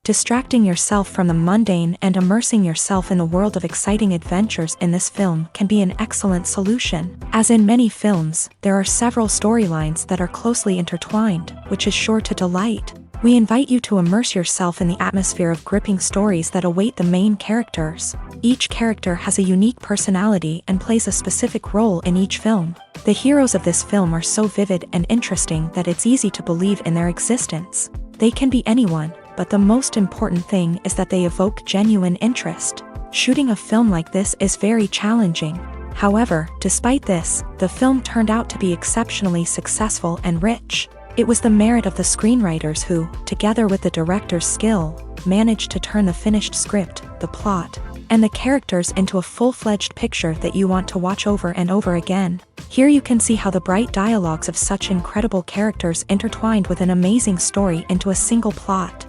Distracting yourself from the mundane and immersing yourself in the world of exciting adventures in this film can be an excellent solution. As in many films, there are several storylines that are closely intertwined, which is sure to delight. We invite you to immerse yourself in the atmosphere of gripping stories that await the main characters. Each character has a unique personality and plays a specific role in each film. The heroes of this film are so vivid and interesting that it's easy to believe in their existence. They can be anyone, but the most important thing is that they evoke genuine interest. Shooting a film like this is very challenging. However, despite this, the film turned out to be exceptionally successful and rich. It was the merit of the screenwriters who, together with the director's skill, managed to turn the finished script, the plot, and the characters into a full-fledged picture that you want to watch over and over again. Here you can see how the bright dialogues of such incredible characters intertwined with an amazing story into a single plot.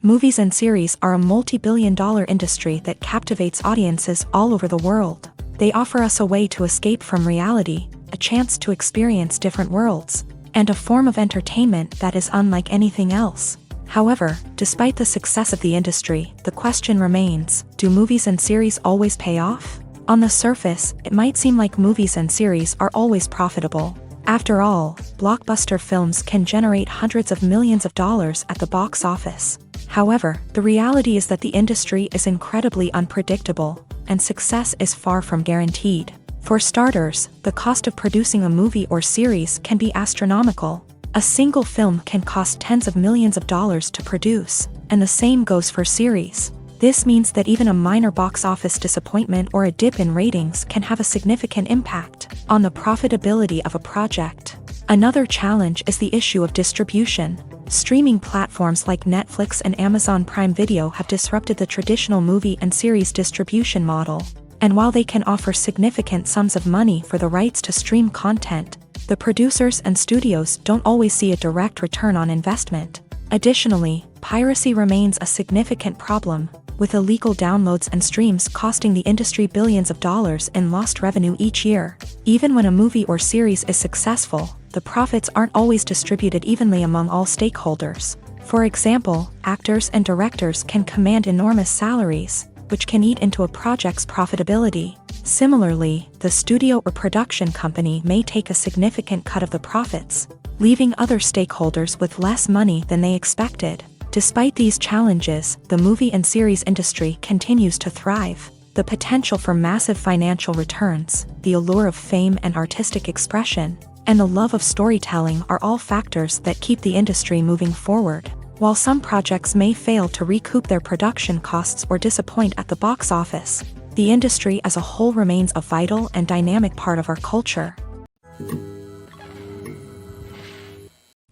Movies and series are a multi-billion-dollar industry that captivates audiences all over the world. They offer us a way to escape from reality, a chance to experience different worlds, and a form of entertainment that is unlike anything else. However, despite the success of the industry, the question remains, do movies and series always pay off? On the surface, it might seem like movies and series are always profitable. After all, blockbuster films can generate hundreds of millions of dollars at the box office. However, the reality is that the industry is incredibly unpredictable, and success is far from guaranteed. For starters, the cost of producing a movie or series can be astronomical. A single film can cost tens of millions of dollars to produce, and the same goes for series. This means that even a minor box office disappointment or a dip in ratings can have a significant impact on the profitability of a project. Another challenge is the issue of distribution. Streaming platforms like Netflix and Amazon Prime Video have disrupted the traditional movie and series distribution model. And while they can offer significant sums of money for the rights to stream content, the producers and studios don't always see a direct return on investment. Additionally, piracy remains a significant problem, with illegal downloads and streams costing the industry billions of dollars in lost revenue each year. Even when a movie or series is successful, the profits aren't always distributed evenly among all stakeholders. For example, actors and directors can command enormous salaries, which can eat into a project's profitability. Similarly, the studio or production company may take a significant cut of the profits, leaving other stakeholders with less money than they expected. Despite these challenges, the movie and series industry continues to thrive. The potential for massive financial returns, the allure of fame and artistic expression, and the love of storytelling are all factors that keep the industry moving forward. While some projects may fail to recoup their production costs or disappoint at the box office, the industry as a whole remains a vital and dynamic part of our culture.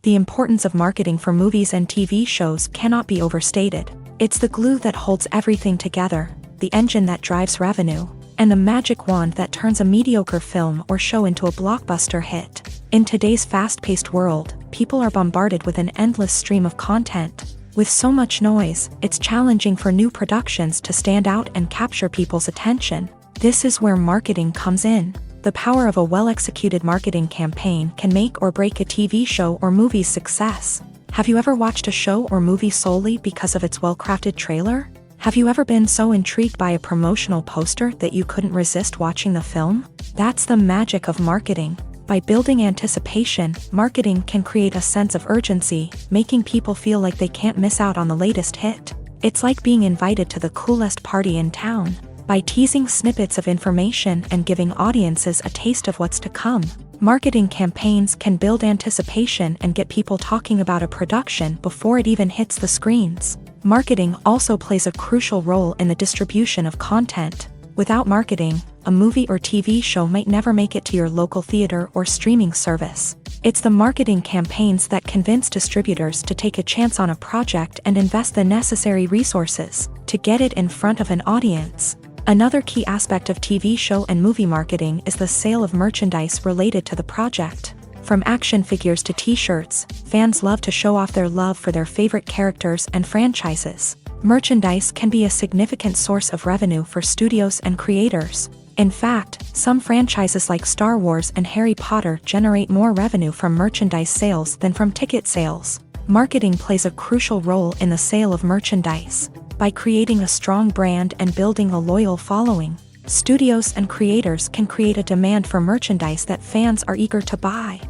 The importance of marketing for movies and TV shows cannot be overstated. It's the glue that holds everything together, the engine that drives revenue, and the magic wand that turns a mediocre film or show into a blockbuster hit. In today's fast-paced world, people are bombarded with an endless stream of content. With so much noise, it's challenging for new productions to stand out and capture people's attention. This is where marketing comes in. The power of a well-executed marketing campaign can make or break a TV show or movie's success. Have you ever watched a show or movie solely because of its well-crafted trailer? Have you ever been so intrigued by a promotional poster that you couldn't resist watching the film? That's the magic of marketing. By building anticipation, marketing can create a sense of urgency, making people feel like they can't miss out on the latest hit. It's like being invited to the coolest party in town. By teasing snippets of information and giving audiences a taste of what's to come, marketing campaigns can build anticipation and get people talking about a production before it even hits the screens. Marketing also plays a crucial role in the distribution of content. Without marketing, a movie or TV show might never make it to your local theater or streaming service. It's the marketing campaigns that convince distributors to take a chance on a project and invest the necessary resources to get it in front of an audience. Another key aspect of TV show and movie marketing is the sale of merchandise related to the project. From action figures to t-shirts, fans love to show off their love for their favorite characters and franchises. Merchandise can be a significant source of revenue for studios and creators. In fact, some franchises like Star Wars and Harry Potter generate more revenue from merchandise sales than from ticket sales. Marketing plays a crucial role in the sale of merchandise. By creating a strong brand and building a loyal following, studios and creators can create a demand for merchandise that fans are eager to buy.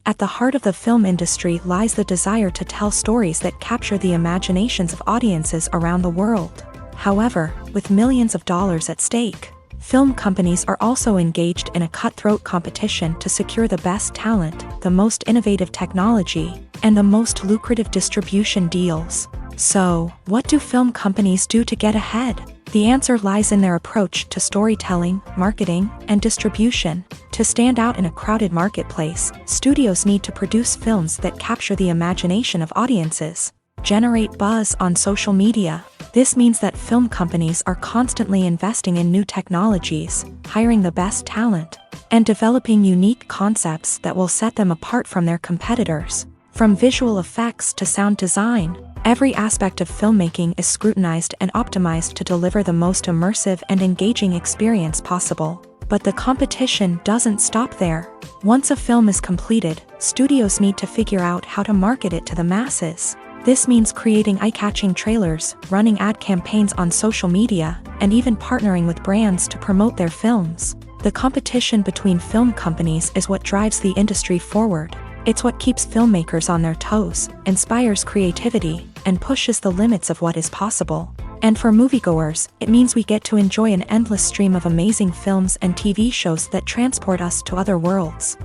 At the heart of the film industry lies the desire to tell stories that capture the imaginations of audiences around the world. However, with millions of dollars at stake, film companies are also engaged in a cutthroat competition to secure the best talent, the most innovative technology, and the most lucrative distribution deals. So, what do film companies do to get ahead? The answer lies in their approach to storytelling, marketing, and distribution. To stand out in a crowded marketplace, studios need to produce films that capture the imagination of audiences, generate buzz on social media. This means that film companies are constantly investing in new technologies, hiring the best talent, and developing unique concepts that will set them apart from their competitors. From visual effects to sound design, every aspect of filmmaking is scrutinized and optimized to deliver the most immersive and engaging experience possible. But the competition doesn't stop there. Once a film is completed, studios need to figure out how to market it to the masses. This means creating eye-catching trailers, running ad campaigns on social media, and even partnering with brands to promote their films. The competition between film companies is what drives the industry forward. It's what keeps filmmakers on their toes, inspires creativity, and pushes the limits of what is possible. And for moviegoers, it means we get to enjoy an endless stream of amazing films and TV shows that transport us to other worlds.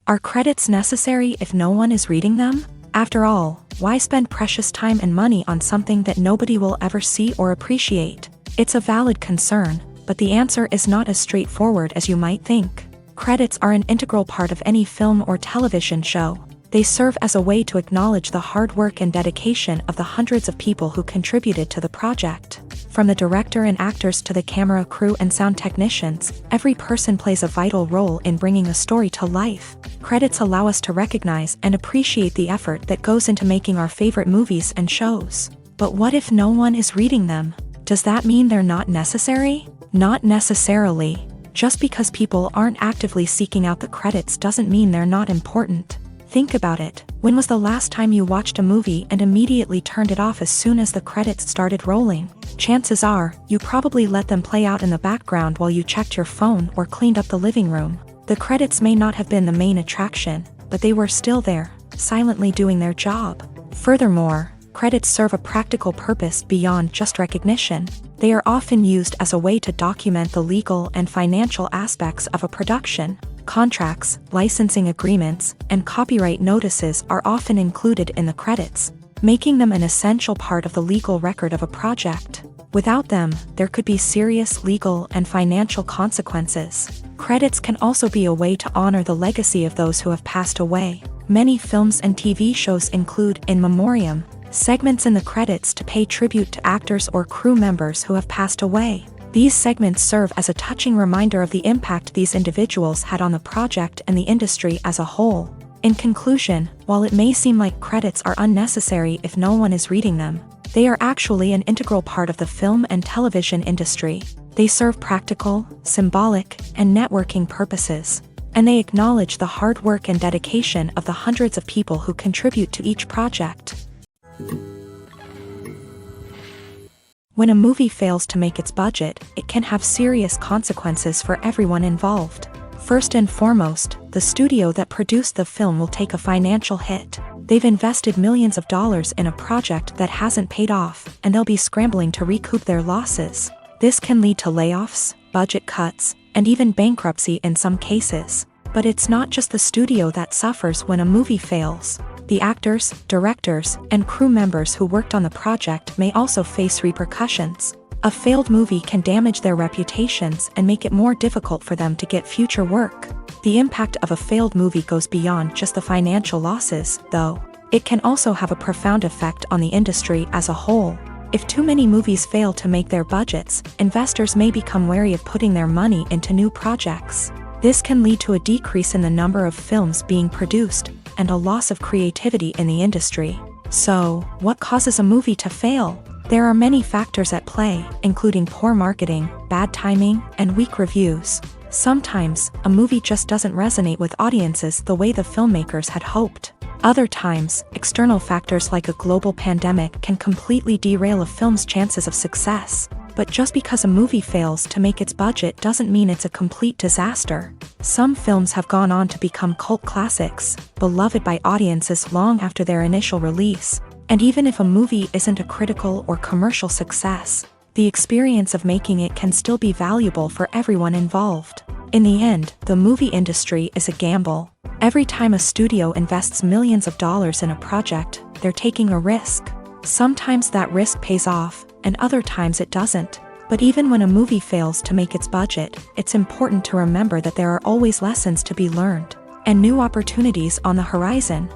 Are credits necessary if no one is reading them? After all, why spend precious time and money on something that nobody will ever see or appreciate? It's a valid concern, but the answer is not as straightforward as you might think. Credits are an integral part of any film or television show. They serve as a way to acknowledge the hard work and dedication of the hundreds of people who contributed to the project. From the director and actors to the camera crew and sound technicians, every person plays a vital role in bringing a story to life. Credits allow us to recognize and appreciate the effort that goes into making our favorite movies and shows. But what if no one is reading them? Does that mean they're not necessary? Not necessarily. Just because people aren't actively seeking out the credits doesn't mean they're not important. Think about it. When was the last time you watched a movie and immediately turned it off as soon as the credits started rolling? Chances are, you probably let them play out in the background while you checked your phone or cleaned up the living room. The credits may not have been the main attraction, but they were still there, silently doing their job. Furthermore, credits serve a practical purpose beyond just recognition. They are often used as a way to document the legal and financial aspects of a production. Contracts, licensing agreements, and copyright notices are often included in the credits, making them an essential part of the legal record of a project. Without them, there could be serious legal and financial consequences. Credits can also be a way to honor the legacy of those who have passed away. Many films and TV shows include in memoriam segments in the credits to pay tribute to actors or crew members who have passed away. These segments serve as a touching reminder of the impact these individuals had on the project and the industry as a whole. In conclusion, while it may seem like credits are unnecessary if no one is reading them, they are actually an integral part of the film and television industry. They serve practical, symbolic, and networking purposes, and they acknowledge the hard work and dedication of the hundreds of people who contribute to each project. When a movie fails to make its budget, it can have serious consequences for everyone involved. First and foremost, the studio that produced the film will take a financial hit. They've invested millions of dollars in a project that hasn't paid off, and they'll be scrambling to recoup their losses. This can lead to layoffs, budget cuts, and even bankruptcy in some cases. But it's not just the studio that suffers when a movie fails. The actors, directors, and crew members who worked on the project may also face repercussions. A failed movie can damage their reputations and make it more difficult for them to get future work. The impact of a failed movie goes beyond just the financial losses, though. It can also have a profound effect on the industry as a whole. If too many movies fail to make their budgets, investors may become wary of putting their money into new projects. This can lead to a decrease in the number of films being produced, and a loss of creativity in the industry. So, what causes a movie to fail? There are many factors at play, including poor marketing, bad timing, and weak reviews. Sometimes, a movie just doesn't resonate with audiences the way the filmmakers had hoped. Other times, external factors like a global pandemic can completely derail a film's chances of success. But just because a movie fails to make its budget doesn't mean it's a complete disaster. Some films have gone on to become cult classics, beloved by audiences long after their initial release. And even if a movie isn't a critical or commercial success, the experience of making it can still be valuable for everyone involved. In the end, the movie industry is a gamble. Every time a studio invests millions of dollars in a project, they're taking a risk. Sometimes that risk pays off, and other times it doesn't. But even when a movie fails to make its budget, it's important to remember that there are always lessons to be learned, and new opportunities on the horizon.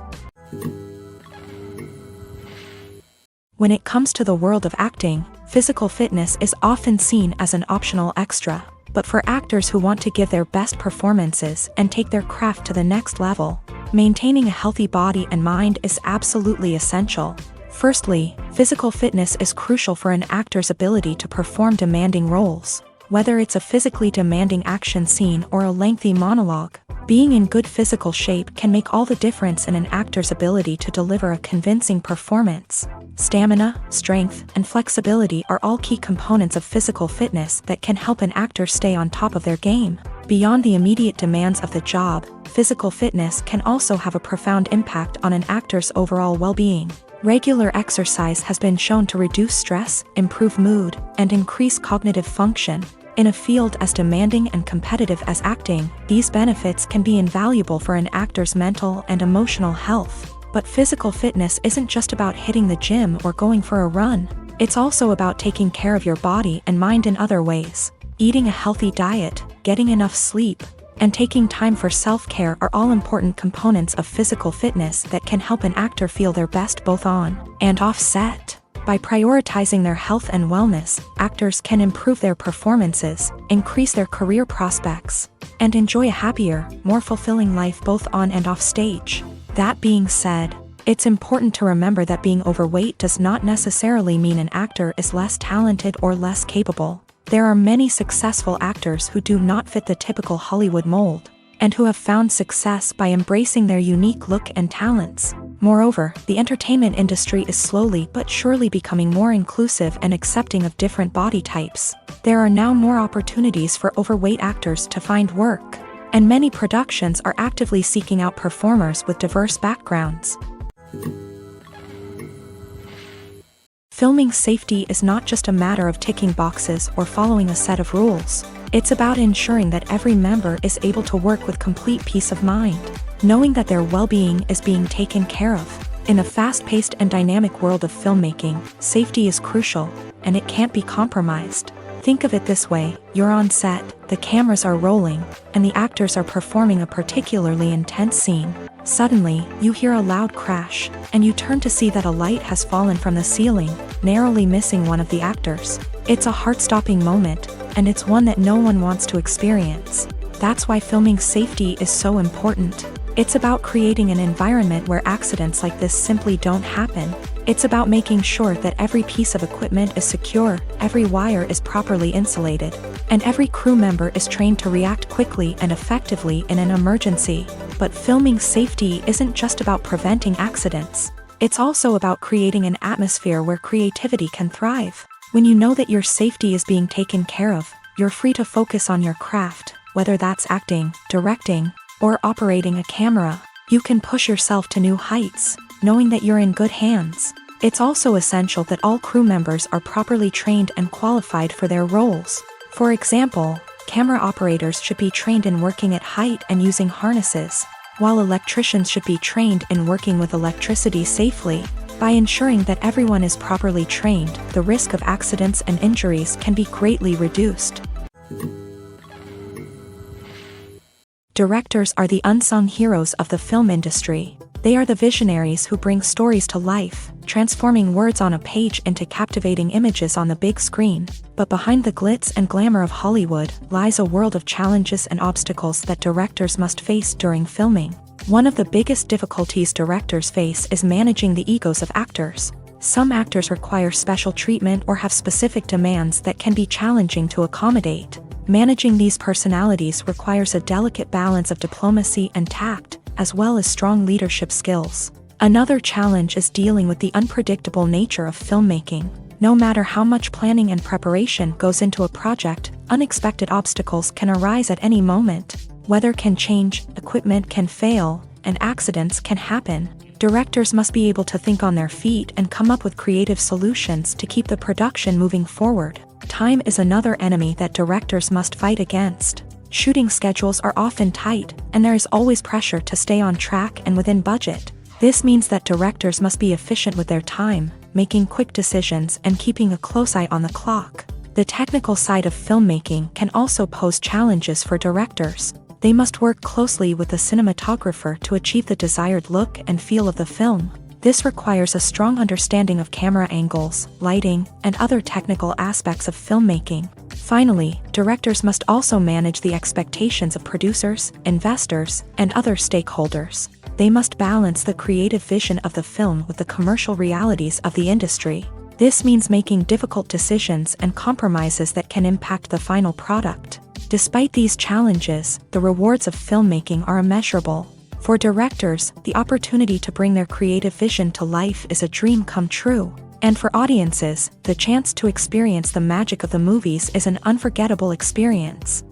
When it comes to the world of acting, physical fitness is often seen as an optional extra. But for actors who want to give their best performances and take their craft to the next level, maintaining a healthy body and mind is absolutely essential. Firstly, physical fitness is crucial for an actor's ability to perform demanding roles. Whether it's a physically demanding action scene or a lengthy monologue, being in good physical shape can make all the difference in an actor's ability to deliver a convincing performance. Stamina, strength, and flexibility are all key components of physical fitness that can help an actor stay on top of their game. Beyond the immediate demands of the job, physical fitness can also have a profound impact on an actor's overall well-being. Regular exercise has been shown to reduce stress, improve mood, and increase cognitive function. In a field as demanding and competitive as acting, these benefits can be invaluable for an actor's mental and emotional health. But physical fitness isn't just about hitting the gym or going for a run. It's also about taking care of your body and mind in other ways. Eating a healthy diet, getting enough sleep, and taking time for self-care are all important components of physical fitness that can help an actor feel their best both on and off set. By prioritizing their health and wellness, actors can improve their performances, increase their career prospects, and enjoy a happier, more fulfilling life both on and off stage. That being said, it's important to remember that being overweight does not necessarily mean an actor is less talented or less capable. There are many successful actors who do not fit the typical Hollywood mold, and who have found success by embracing their unique look and talents. Moreover, the entertainment industry is slowly but surely becoming more inclusive and accepting of different body types. There are now more opportunities for overweight actors to find work, and many productions are actively seeking out performers with diverse backgrounds. Filming safety is not just a matter of ticking boxes or following a set of rules. It's about ensuring that every member is able to work with complete peace of mind, knowing that their well-being is being taken care of. In a fast-paced and dynamic world of filmmaking, safety is crucial, and it can't be compromised. Think of it this way: you're on set, the cameras are rolling, and the actors are performing a particularly intense scene. Suddenly, you hear a loud crash, and you turn to see that a light has fallen from the ceiling, narrowly missing one of the actors. It's a heart-stopping moment, and it's one that no one wants to experience. That's why filming safety is so important. It's about creating an environment where accidents like this simply don't happen. It's about making sure that every piece of equipment is secure, every wire is properly insulated, and every crew member is trained to react quickly and effectively in an emergency. But filming safety isn't just about preventing accidents. It's also about creating an atmosphere where creativity can thrive. When you know that your safety is being taken care of, you're free to focus on your craft, whether that's acting, directing, or operating a camera. You can push yourself to new heights, knowing that you're in good hands. It's also essential that all crew members are properly trained and qualified for their roles. For example, camera operators should be trained in working at height and using harnesses, while electricians should be trained in working with electricity safely. By ensuring that everyone is properly trained, the risk of accidents and injuries can be greatly reduced. Directors are the unsung heroes of the film industry. They are the visionaries who bring stories to life, transforming words on a page into captivating images on the big screen. But behind the glitz and glamour of Hollywood lies a world of challenges and obstacles that directors must face during filming. One of the biggest difficulties directors face is managing the egos of actors. Some actors require special treatment or have specific demands that can be challenging to accommodate. Managing these personalities requires a delicate balance of diplomacy and tact, as well as strong leadership skills. Another challenge is dealing with the unpredictable nature of filmmaking. No matter how much planning and preparation goes into a project, unexpected obstacles can arise at any moment. Weather can change, equipment can fail, and accidents can happen. Directors must be able to think on their feet and come up with creative solutions to keep the production moving forward. Time is another enemy that directors must fight against. Shooting schedules are often tight, and there is always pressure to stay on track and within budget. This means that directors must be efficient with their time, making quick decisions and keeping a close eye on the clock. The technical side of filmmaking can also pose challenges for directors. They must work closely with the cinematographer to achieve the desired look and feel of the film. This requires a strong understanding of camera angles, lighting, and other technical aspects of filmmaking. Finally, directors must also manage the expectations of producers, investors, and other stakeholders. They must balance the creative vision of the film with the commercial realities of the industry. This means making difficult decisions and compromises that can impact the final product. Despite these challenges, the rewards of filmmaking are immeasurable. For directors, the opportunity to bring their creative vision to life is a dream come true. And for audiences, the chance to experience the magic of the movies is an unforgettable experience.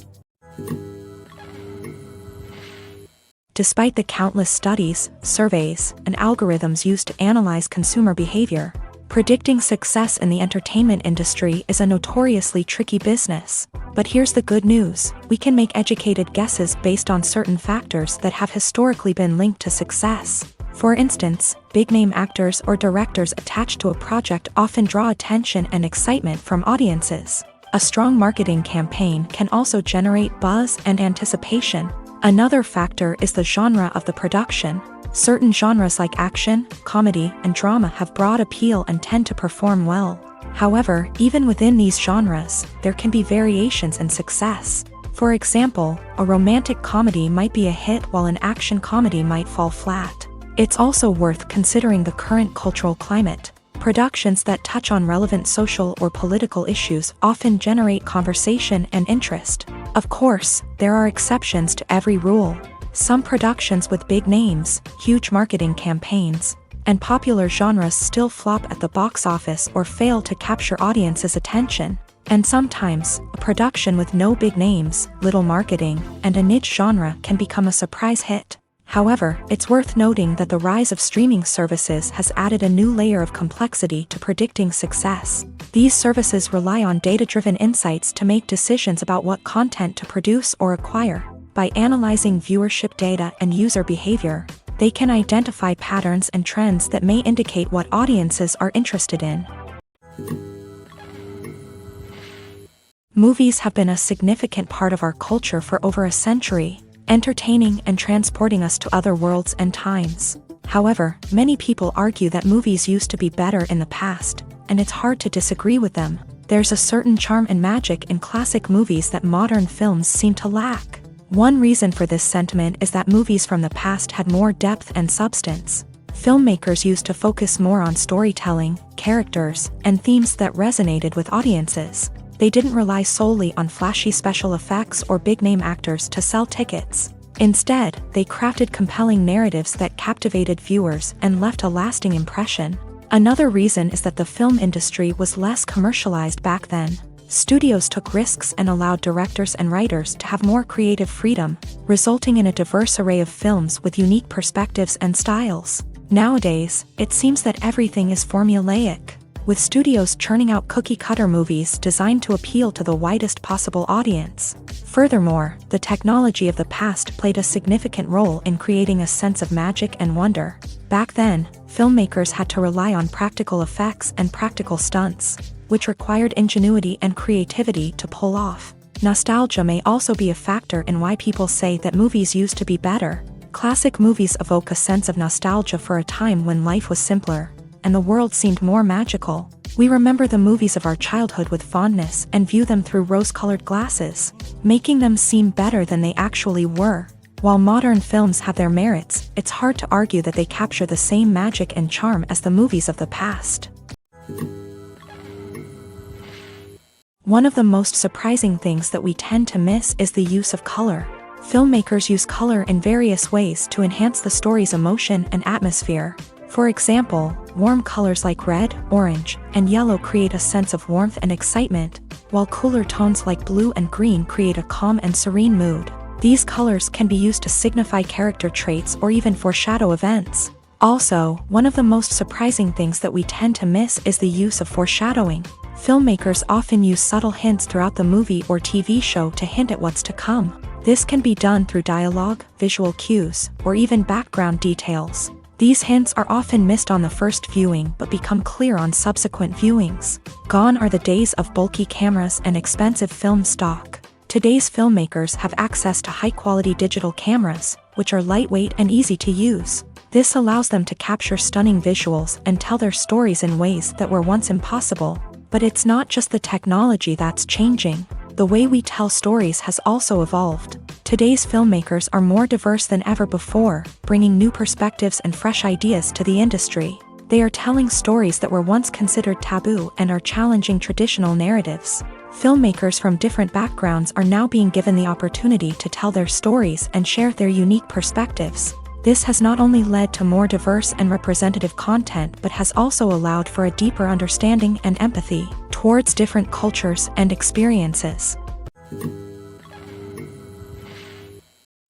Despite the countless studies, surveys, and algorithms used to analyze consumer behavior, predicting success in the entertainment industry is a notoriously tricky business. But here's the good news: we can make educated guesses based on certain factors that have historically been linked to success. For instance, big-name actors or directors attached to a project often draw attention and excitement from audiences. A strong marketing campaign can also generate buzz and anticipation. Another factor is the genre of the production. Certain genres like action, comedy, and drama have broad appeal and tend to perform well. However, even within these genres, there can be variations in success. For example, a romantic comedy might be a hit while an action comedy might fall flat. It's also worth considering the current cultural climate. Productions that touch on relevant social or political issues often generate conversation and interest. Of course, there are exceptions to every rule. Some productions with big names, huge marketing campaigns, and popular genres still flop at the box office or fail to capture audiences' attention. And sometimes, a production with no big names, little marketing, and a niche genre can become a surprise hit. However, it's worth noting that the rise of streaming services has added a new layer of complexity to predicting success. These services rely on data-driven insights to make decisions about what content to produce or acquire. By analyzing viewership data and user behavior, they can identify patterns and trends that may indicate what audiences are interested in. Movies have been a significant part of our culture for over a century, entertaining and transporting us to other worlds and times. However, many people argue that movies used to be better in the past, and it's hard to disagree with them. There's a certain charm and magic in classic movies that modern films seem to lack. One reason for this sentiment is that movies from the past had more depth and substance. Filmmakers used to focus more on storytelling, characters, and themes that resonated with audiences. They didn't rely solely on flashy special effects or big-name actors to sell tickets. Instead, they crafted compelling narratives that captivated viewers and left a lasting impression. Another reason is that the film industry was less commercialized back then. Studios took risks and allowed directors and writers to have more creative freedom, resulting in a diverse array of films with unique perspectives and styles. Nowadays, it seems that everything is formulaic, with studios churning out cookie-cutter movies designed to appeal to the widest possible audience. Furthermore, the technology of the past played a significant role in creating a sense of magic and wonder. Back then, filmmakers had to rely on practical effects and practical stunts, which required ingenuity and creativity to pull off. Nostalgia may also be a factor in why people say that movies used to be better. Classic movies evoke a sense of nostalgia for a time when life was simpler, and the world seemed more magical. We remember the movies of our childhood with fondness and view them through rose-colored glasses, making them seem better than they actually were. While modern films have their merits, it's hard to argue that they capture the same magic and charm as the movies of the past. One of the most surprising things that we tend to miss is the use of color. Filmmakers use color in various ways to enhance the story's emotion and atmosphere. For example, warm colors like red, orange, and yellow create a sense of warmth and excitement, while cooler tones like blue and green create a calm and serene mood. These colors can be used to signify character traits or even foreshadow events. Also, one of the most surprising things that we tend to miss is the use of foreshadowing. Filmmakers often use subtle hints throughout the movie or TV show to hint at what's to come. This can be done through dialogue, visual cues, or even background details. These hints are often missed on the first viewing but become clear on subsequent viewings. Gone are the days of bulky cameras and expensive film stock. Today's filmmakers have access to high-quality digital cameras, which are lightweight and easy to use. This allows them to capture stunning visuals and tell their stories in ways that were once impossible. But it's not just the technology that's changing. The way we tell stories has also evolved. Today's filmmakers are more diverse than ever before, bringing new perspectives and fresh ideas to the industry. They are telling stories that were once considered taboo and are challenging traditional narratives. Filmmakers from different backgrounds are now being given the opportunity to tell their stories and share their unique perspectives. This has not only led to more diverse and representative content but has also allowed for a deeper understanding and empathy towards different cultures and experiences.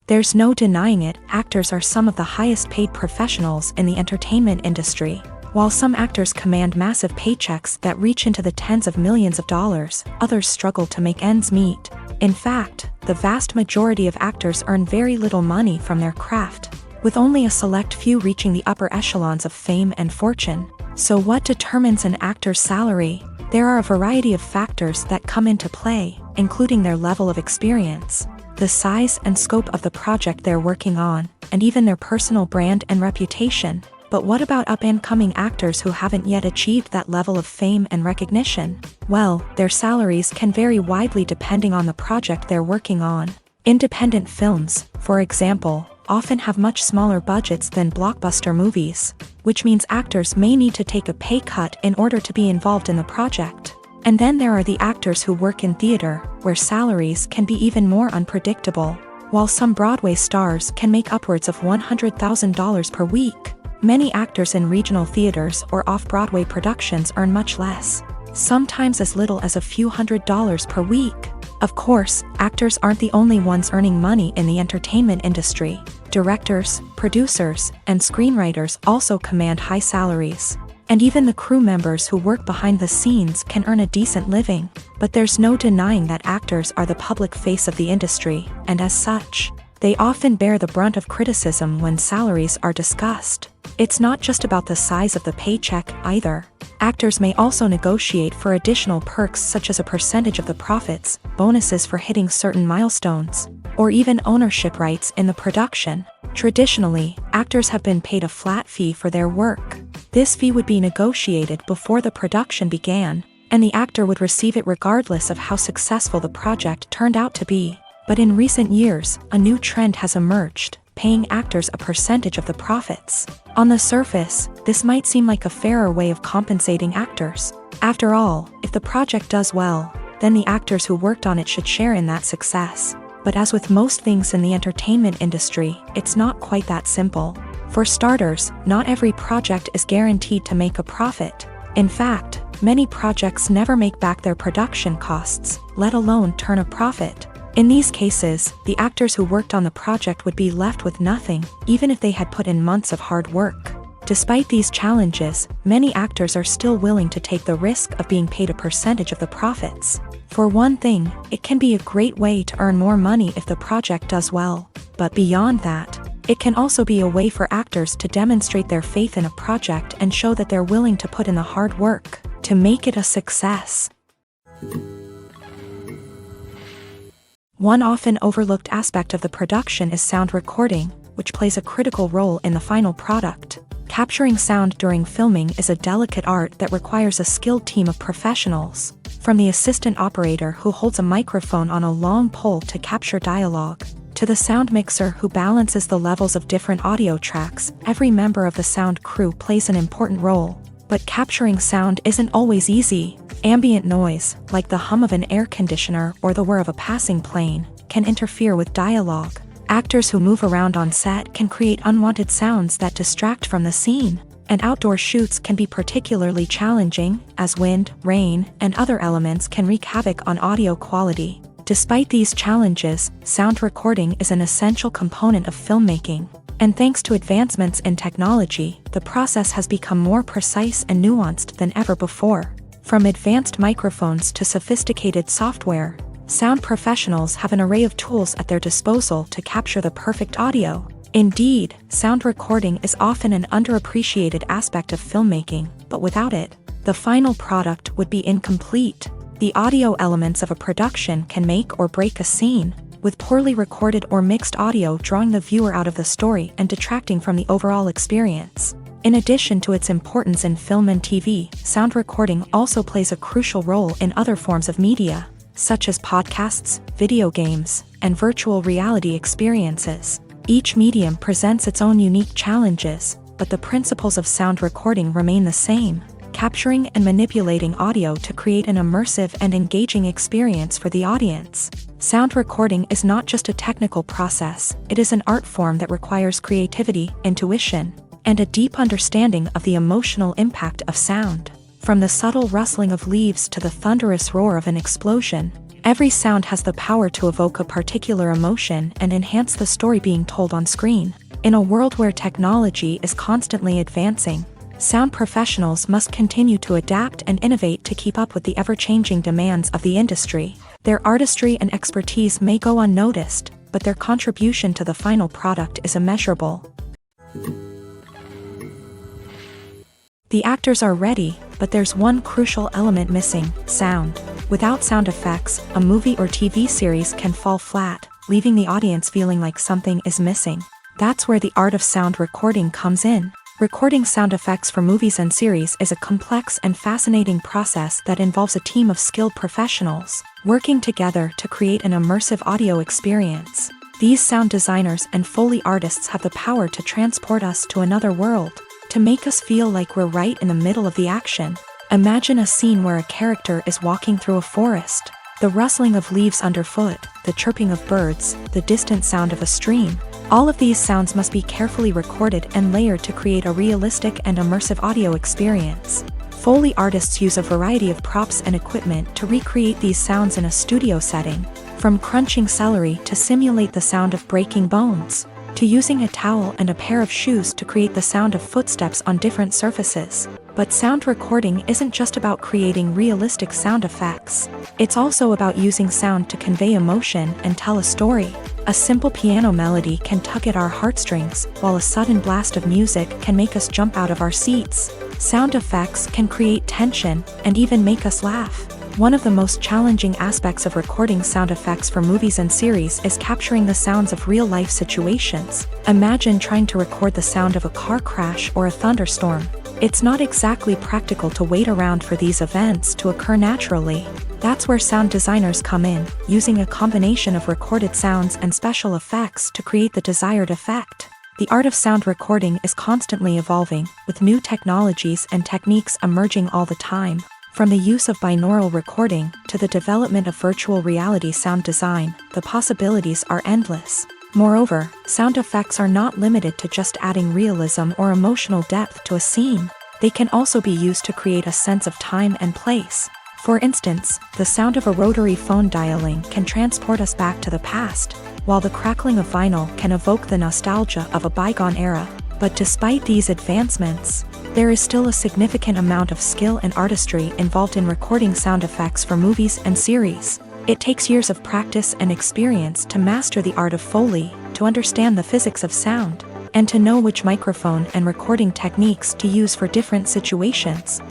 There's no denying it, actors are some of the highest paid professionals in the entertainment industry. While some actors command massive paychecks that reach into the tens of millions of dollars, others struggle to make ends meet. In fact, the vast majority of actors earn very little money from their craft, with only a select few reaching the upper echelons of fame and fortune. So what determines an actor's salary? There are a variety of factors that come into play, including their level of experience, the size and scope of the project they're working on, and even their personal brand and reputation. But what about up-and-coming actors who haven't yet achieved that level of fame and recognition? Well, their salaries can vary widely depending on the project they're working on. Independent films, for example, often have much smaller budgets than blockbuster movies, which means actors may need to take a pay cut in order to be involved in the project. And then there are the actors who work in theater, where salaries can be even more unpredictable. While some Broadway stars can make upwards of $100,000 per week, many actors in regional theaters or off-Broadway productions earn much less, sometimes as little as a few $100s per week. Of course, actors aren't the only ones earning money in the entertainment industry. Directors, producers, and screenwriters also command high salaries. And even the crew members who work behind the scenes can earn a decent living. But there's no denying that actors are the public face of the industry, and as such, they often bear the brunt of criticism when salaries are discussed. It's not just about the size of the paycheck, either. Actors may also negotiate for additional perks such as a percentage of the profits, bonuses for hitting certain milestones, or even ownership rights in the production. Traditionally, actors have been paid a flat fee for their work. This fee would be negotiated before the production began, and the actor would receive it regardless of how successful the project turned out to be. But in recent years, a new trend has emerged, paying actors a percentage of the profits. On the surface, this might seem like a fairer way of compensating actors. After all, if the project does well, then the actors who worked on it should share in that success. But as with most things in the entertainment industry, it's not quite that simple. For starters, not every project is guaranteed to make a profit. In fact, many projects never make back their production costs, let alone turn a profit. In these cases, the actors who worked on the project would be left with nothing, even if they had put in months of hard work. Despite these challenges, many actors are still willing to take the risk of being paid a percentage of the profits. For one thing, it can be a great way to earn more money if the project does well. But beyond that, it can also be a way for actors to demonstrate their faith in a project and show that they're willing to put in the hard work to make it a success. One often overlooked aspect of the production is sound recording, which plays a critical role in the final product. Capturing sound during filming is a delicate art that requires a skilled team of professionals. From the assistant operator who holds a microphone on a long pole to capture dialogue, to the sound mixer who balances the levels of different audio tracks, every member of the sound crew plays an important role. But capturing sound isn't always easy. Ambient noise, like the hum of an air conditioner or the whir of a passing plane, can interfere with dialogue. Actors who move around on set can create unwanted sounds that distract from the scene. And outdoor shoots can be particularly challenging, as wind, rain, and other elements can wreak havoc on audio quality. Despite these challenges, sound recording is an essential component of filmmaking. And thanks to advancements in technology, the process has become more precise and nuanced than ever before. From advanced microphones to sophisticated software, sound professionals have an array of tools at their disposal to capture the perfect audio. Indeed, sound recording is often an underappreciated aspect of filmmaking, but without it, the final product would be incomplete. The audio elements of a production can make or break a scene, with poorly recorded or mixed audio drawing the viewer out of the story and detracting from the overall experience. In addition to its importance in film and TV, sound recording also plays a crucial role in other forms of media, such as podcasts, video games, and virtual reality experiences. Each medium presents its own unique challenges, but the principles of sound recording remain the same, capturing and manipulating audio to create an immersive and engaging experience for the audience. Sound recording is not just a technical process, it is an art form that requires creativity, intuition, and a deep understanding of the emotional impact of sound. From the subtle rustling of leaves to the thunderous roar of an explosion, every sound has the power to evoke a particular emotion and enhance the story being told on screen. In a world where technology is constantly advancing, sound professionals must continue to adapt and innovate to keep up with the ever-changing demands of the industry. Their artistry and expertise may go unnoticed, but their contribution to the final product is immeasurable. The actors are ready, but there's one crucial element missing: sound. Without sound effects, a movie or TV series can fall flat, leaving the audience feeling like something is missing. That's where the art of sound recording comes in. Recording sound effects for movies and series is a complex and fascinating process that involves a team of skilled professionals working together to create an immersive audio experience. These sound designers and Foley artists have the power to transport us to another world, to make us feel like we're right in the middle of the action. Imagine a scene where a character is walking through a forest. The rustling of leaves underfoot, the chirping of birds, the distant sound of a stream. All of these sounds must be carefully recorded and layered to create a realistic and immersive audio experience. Foley artists use a variety of props and equipment to recreate these sounds in a studio setting, from crunching celery to simulate the sound of breaking bones, to using a towel and a pair of shoes to create the sound of footsteps on different surfaces. But sound recording isn't just about creating realistic sound effects. It's also about using sound to convey emotion and tell a story. A simple piano melody can tug at our heartstrings, while a sudden blast of music can make us jump out of our seats. Sound effects can create tension and even make us laugh. One of the most challenging aspects of recording sound effects for movies and series is capturing the sounds of real-life situations. Imagine trying to record the sound of a car crash or a thunderstorm. It's not exactly practical to wait around for these events to occur naturally. That's where sound designers come in, using a combination of recorded sounds and special effects to create the desired effect. The art of sound recording is constantly evolving, with new technologies and techniques emerging all the time. From the use of binaural recording to the development of virtual reality sound design, the possibilities are endless. Moreover, sound effects are not limited to just adding realism or emotional depth to a scene. They can also be used to create a sense of time and place. For instance, the sound of a rotary phone dialing can transport us back to the past, while the crackling of vinyl can evoke the nostalgia of a bygone era. But despite these advancements, there is still a significant amount of skill and artistry involved in recording sound effects for movies and series. It takes years of practice and experience to master the art of Foley, to understand the physics of sound, and to know which microphone and recording techniques to use for different situations.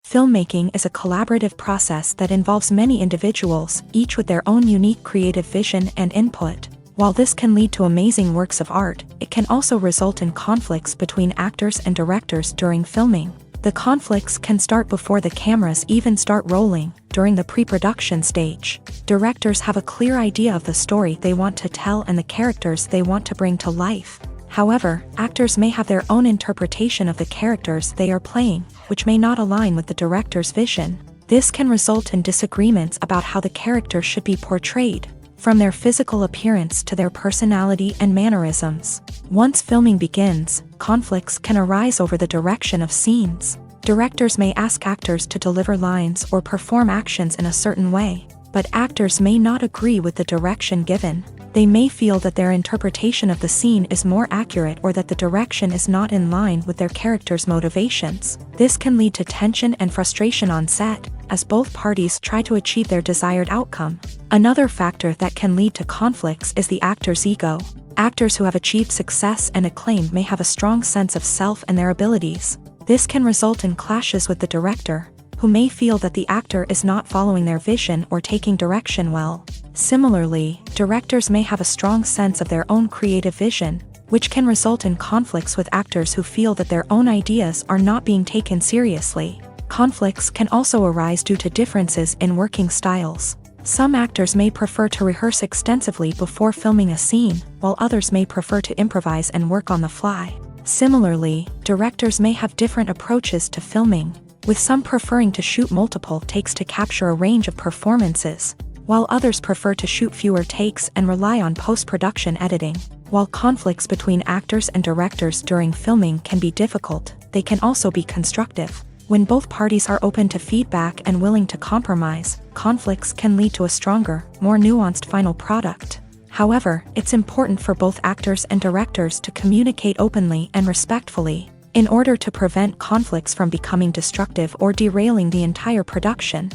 Filmmaking is a collaborative process that involves many individuals, each with their own unique creative vision and input. While this can lead to amazing works of art, it can also result in conflicts between actors and directors during filming. The conflicts can start before the cameras even start rolling, during the pre-production stage. Directors have a clear idea of the story they want to tell and the characters they want to bring to life. However, actors may have their own interpretation of the characters they are playing, which may not align with the director's vision. This can result in disagreements about how the character should be portrayed, from their physical appearance to their personality and mannerisms. Once filming begins, conflicts can arise over the direction of scenes. Directors may ask actors to deliver lines or perform actions in a certain way, but actors may not agree with the direction given. They may feel that their interpretation of the scene is more accurate or that the direction is not in line with their character's motivations. This can lead to tension and frustration on set, as both parties try to achieve their desired outcome. Another factor that can lead to conflicts is the actor's ego. Actors who have achieved success and acclaim may have a strong sense of self and their abilities. This can result in clashes with the director, who may feel that the actor is not following their vision or taking direction well. Similarly, directors may have a strong sense of their own creative vision, which can result in conflicts with actors who feel that their own ideas are not being taken seriously. Conflicts can also arise due to differences in working styles. Some actors may prefer to rehearse extensively before filming a scene, while others may prefer to improvise and work on the fly. Similarly, directors may have different approaches to filming, with some preferring to shoot multiple takes to capture a range of performances, while others prefer to shoot fewer takes and rely on post-production editing. While conflicts between actors and directors during filming can be difficult, they can also be constructive. When both parties are open to feedback and willing to compromise, conflicts can lead to a stronger, more nuanced final product. However, it's important for both actors and directors to communicate openly and respectfully, in order to prevent conflicts from becoming destructive or derailing the entire production.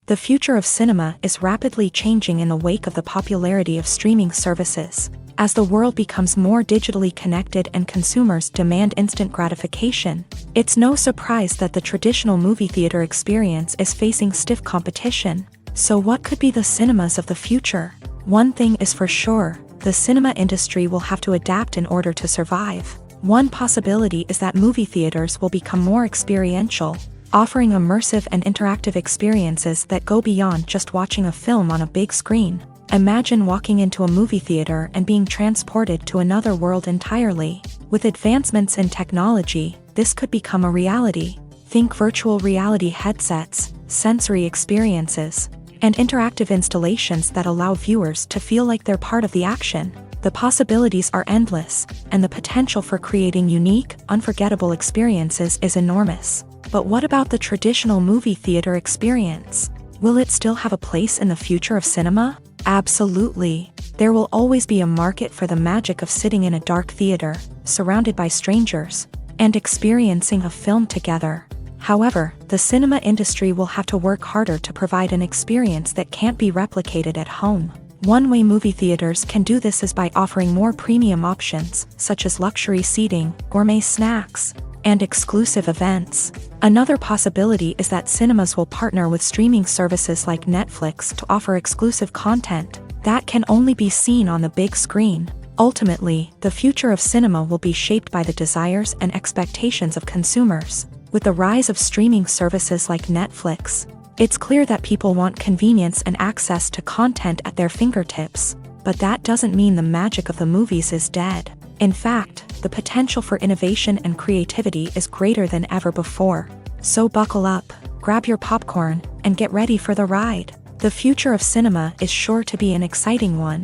The future of cinema is rapidly changing in the wake of the popularity of streaming services. As the world becomes more digitally connected and consumers demand instant gratification, it's no surprise that the traditional movie theater experience is facing stiff competition. So what could be the cinemas of the future? One thing is for sure, the cinema industry will have to adapt in order to survive. One possibility is that movie theaters will become more experiential, offering immersive and interactive experiences that go beyond just watching a film on a big screen. Imagine walking into a movie theater and being transported to another world entirely. With advancements in technology, this could become a reality. Think virtual reality headsets, sensory experiences, and interactive installations that allow viewers to feel like they're part of the action. The possibilities are endless, and the potential for creating unique, unforgettable experiences is enormous. But what about the traditional movie theater experience? Will it still have a place in the future of cinema? Absolutely. There will always be a market for the magic of sitting in a dark theater, surrounded by strangers, and experiencing a film together. However, the cinema industry will have to work harder to provide an experience that can't be replicated at home. One way movie theaters can do this is by offering more premium options, such as luxury seating, gourmet snacks, and exclusive events. Another possibility is that cinemas will partner with streaming services like Netflix to offer exclusive content that can only be seen on the big screen. Ultimately, the future of cinema will be shaped by the desires and expectations of consumers. With the rise of streaming services like Netflix, it's clear that people want convenience and access to content at their fingertips. But that doesn't mean the magic of the movies is dead. In fact, the potential for innovation and creativity is greater than ever before. So buckle up, grab your popcorn, and get ready for the ride. The future of cinema is sure to be an exciting one.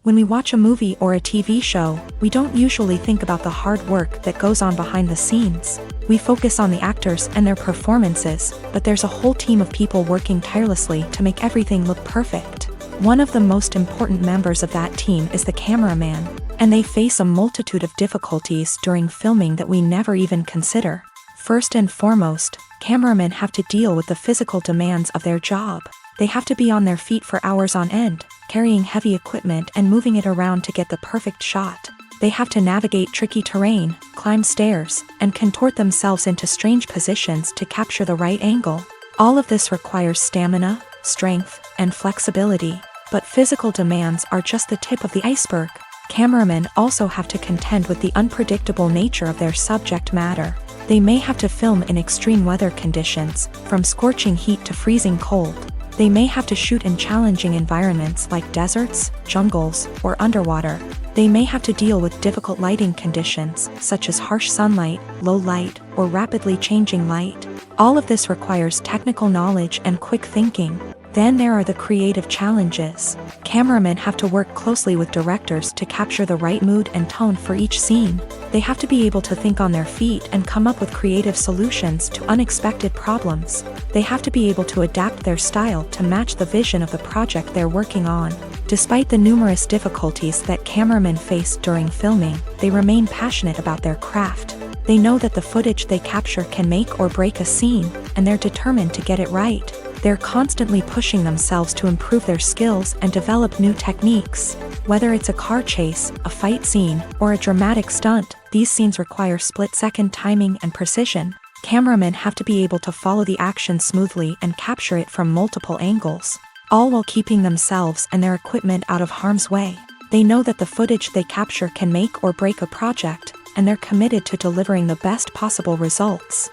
When we watch a movie or a TV show, we don't usually think about the hard work that goes on behind the scenes. We focus on the actors and their performances, but there's a whole team of people working tirelessly to make everything look perfect. One of the most important members of that team is the cameraman, and they face a multitude of difficulties during filming that we never even consider. First and foremost, cameramen have to deal with the physical demands of their job. They have to be on their feet for hours on end, carrying heavy equipment and moving it around to get the perfect shot. They have to navigate tricky terrain, climb stairs, and contort themselves into strange positions to capture the right angle. All of this requires stamina, strength, and flexibility. But physical demands are just the tip of the iceberg. Cameramen also have to contend with the unpredictable nature of their subject matter. They may have to film in extreme weather conditions, from scorching heat to freezing cold. They may have to shoot in challenging environments like deserts, jungles, or underwater. They may have to deal with difficult lighting conditions, such as harsh sunlight, low light, or rapidly changing light. All of this requires technical knowledge and quick thinking. Then there are the creative challenges. Cameramen have to work closely with directors to capture the right mood and tone for each scene. They have to be able to think on their feet and come up with creative solutions to unexpected problems. They have to be able to adapt their style to match the vision of the project they're working on. Despite the numerous difficulties that cameramen face during filming, they remain passionate about their craft. They know that the footage they capture can make or break a scene, and they're determined to get it right. They're constantly pushing themselves to improve their skills and develop new techniques. Whether it's a car chase, a fight scene, or a dramatic stunt, these scenes require split-second timing and precision. Cameramen have to be able to follow the action smoothly and capture it from multiple angles, all while keeping themselves and their equipment out of harm's way. They know that the footage they capture can make or break a project, and they're committed to delivering the best possible results.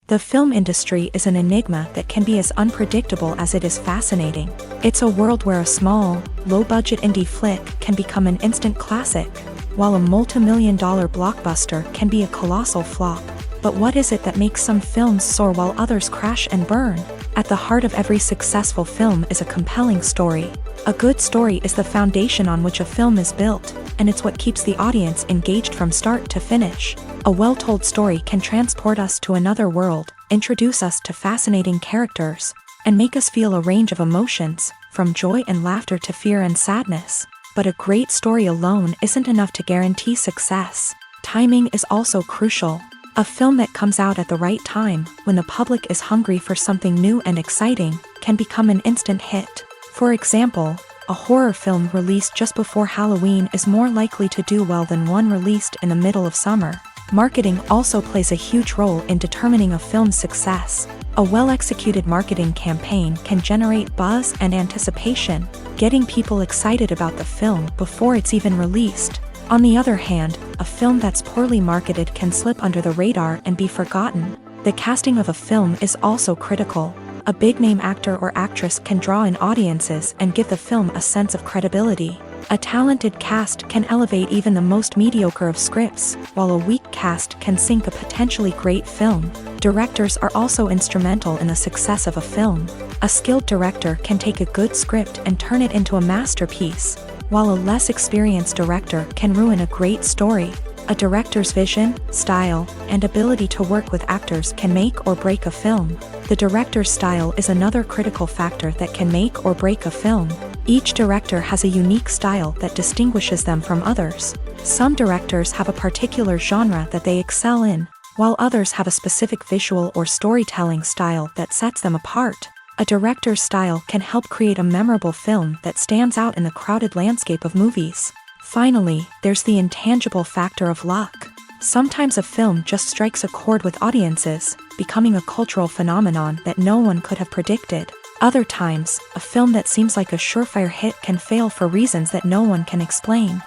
The film industry is an enigma that can be as unpredictable as it is fascinating. It's a world where a small, low-budget indie flick can become an instant classic, while a multi-million-dollar blockbuster can be a colossal flop. But what is it that makes some films soar while others crash and burn? At the heart of every successful film is a compelling story. A good story is the foundation on which a film is built, and it's what keeps the audience engaged from start to finish. A well-told story can transport us to another world, introduce us to fascinating characters, and make us feel a range of emotions, from joy and laughter to fear and sadness. But a great story alone isn't enough to guarantee success. Timing is also crucial. A film that comes out at the right time, when the public is hungry for something new and exciting, can become an instant hit. For example, a horror film released just before Halloween is more likely to do well than one released in the middle of summer. Marketing also plays a huge role in determining a film's success. A well-executed marketing campaign can generate buzz and anticipation, getting people excited about the film before it's even released. On the other hand, a film that's poorly marketed can slip under the radar and be forgotten. The casting of a film is also critical. A big-name actor or actress can draw in audiences and give the film a sense of credibility. A talented cast can elevate even the most mediocre of scripts, while a weak cast can sink a potentially great film. Directors are also instrumental in the success of a film. A skilled director can take a good script and turn it into a masterpiece, while a less experienced director can ruin a great story. A director's vision, style, and ability to work with actors can make or break a film. The director's style is another critical factor that can make or break a film. Each director has a unique style that distinguishes them from others. Some directors have a particular genre that they excel in, while others have a specific visual or storytelling style that sets them apart. A director's style can help create a memorable film that stands out in the crowded landscape of movies. Finally, there's the intangible factor of luck. Sometimes a film just strikes a chord with audiences, becoming a cultural phenomenon that no one could have predicted. Other times, a film that seems like a surefire hit can fail for reasons that no one can explain.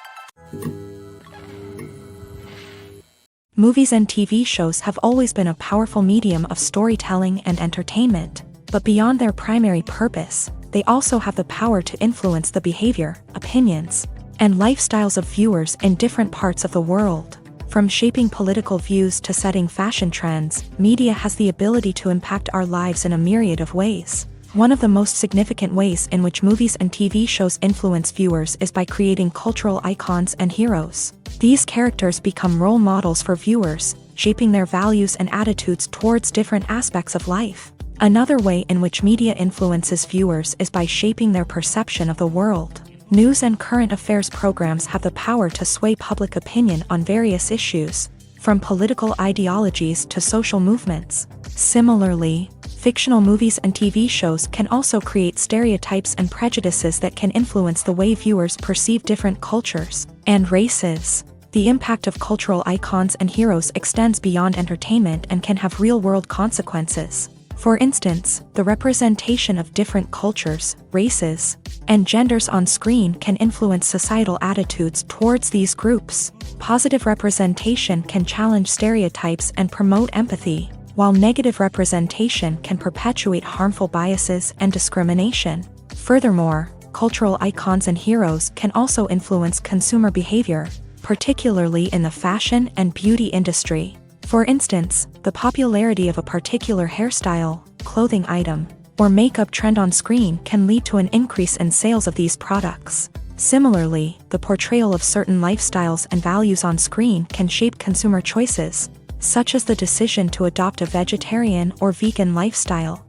Movies and TV shows have always been a powerful medium of storytelling and entertainment, but beyond their primary purpose, they also have the power to influence the behavior, opinions, and lifestyles of viewers in different parts of the world. From shaping political views to setting fashion trends, media has the ability to impact our lives in a myriad of ways. One of the most significant ways in which movies and TV shows influence viewers is by creating cultural icons and heroes. These characters become role models for viewers, shaping their values and attitudes towards different aspects of life. Another way in which media influences viewers is by shaping their perception of the world. News and current affairs programs have the power to sway public opinion on various issues, from political ideologies to social movements. Similarly, fictional movies and TV shows can also create stereotypes and prejudices that can influence the way viewers perceive different cultures and races. The impact of cultural icons and heroes extends beyond entertainment and can have real-world consequences. For instance, the representation of different cultures, races, and genders on screen can influence societal attitudes towards these groups. Positive representation can challenge stereotypes and promote empathy, while negative representation can perpetuate harmful biases and discrimination. Furthermore, cultural icons and heroes can also influence consumer behavior, particularly in the fashion and beauty industry. For instance, the popularity of a particular hairstyle, clothing item, or makeup trend on screen can lead to an increase in sales of these products. Similarly, the portrayal of certain lifestyles and values on screen can shape consumer choices, such as the decision to adopt a vegetarian or vegan lifestyle.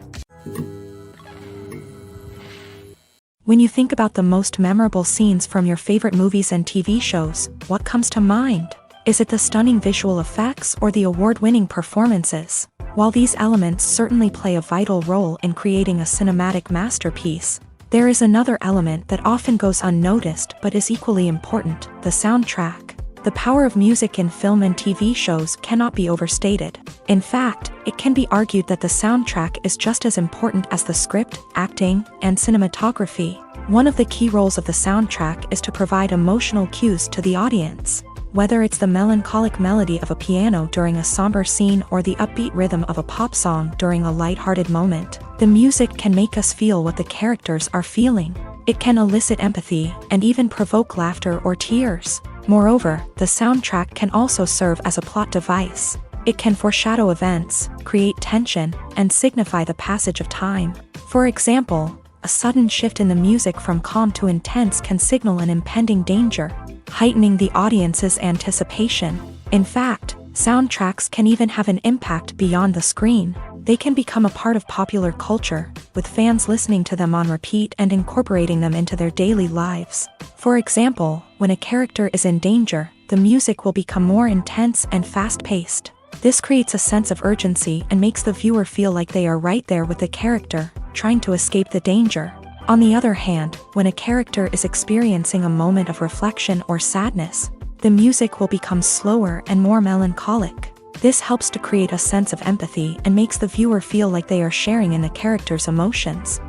When you think about the most memorable scenes from your favorite movies and TV shows, what comes to mind? Is it the stunning visual effects or the award-winning performances? While these elements certainly play a vital role in creating a cinematic masterpiece, there is another element that often goes unnoticed but is equally important: the soundtrack. The power of music in film and TV shows cannot be overstated. In fact, it can be argued that the soundtrack is just as important as the script, acting, and cinematography. One of the key roles of the soundtrack is to provide emotional cues to the audience. Whether it's the melancholic melody of a piano during a somber scene or the upbeat rhythm of a pop song during a light-hearted moment, the music can make us feel what the characters are feeling. It can elicit empathy and even provoke laughter or tears. Moreover, the soundtrack can also serve as a plot device. It can foreshadow events, create tension, and signify the passage of time. For example, a sudden shift in the music from calm to intense can signal an impending danger, heightening the audience's anticipation. In fact, soundtracks can even have an impact beyond the screen. They can become a part of popular culture, with fans listening to them on repeat and incorporating them into their daily lives. For example, when a character is in danger, the music will become more intense and fast-paced. This creates a sense of urgency and makes the viewer feel like they are right there with the character, trying to escape the danger. On the other hand, when a character is experiencing a moment of reflection or sadness, the music will become slower and more melancholic. This helps to create a sense of empathy and makes the viewer feel like they are sharing in the character's emotions.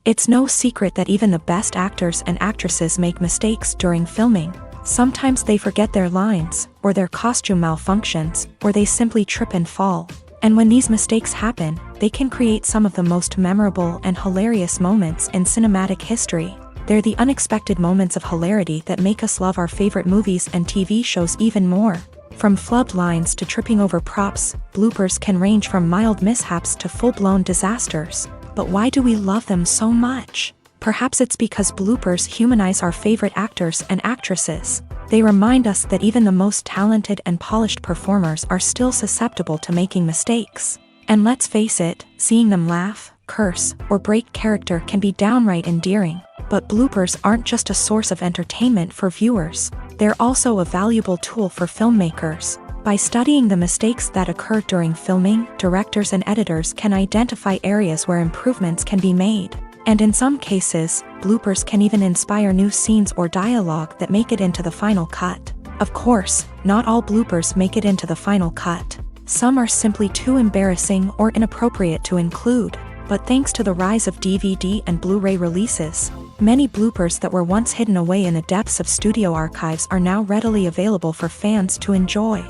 It's no secret that even the best actors and actresses make mistakes during filming. Sometimes they forget their lines, or their costume malfunctions, or they simply trip and fall. And when these mistakes happen, they can create some of the most memorable and hilarious moments in cinematic history. They're the unexpected moments of hilarity that make us love our favorite movies and TV shows even more. From flubbed lines to tripping over props, bloopers can range from mild mishaps to full-blown disasters. But why do we love them so much? Perhaps it's because bloopers humanize our favorite actors and actresses. They remind us that even the most talented and polished performers are still susceptible to making mistakes. And let's face it, seeing them laugh, curse, or break character can be downright endearing. But bloopers aren't just a source of entertainment for viewers. They're also a valuable tool for filmmakers. By studying the mistakes that occur during filming, directors and editors can identify areas where improvements can be made. And in some cases, bloopers can even inspire new scenes or dialogue that make it into the final cut. Of course, not all bloopers make it into the final cut. Some are simply too embarrassing or inappropriate to include. But thanks to the rise of DVD and Blu-ray releases, many bloopers that were once hidden away in the depths of studio archives are now readily available for fans to enjoy.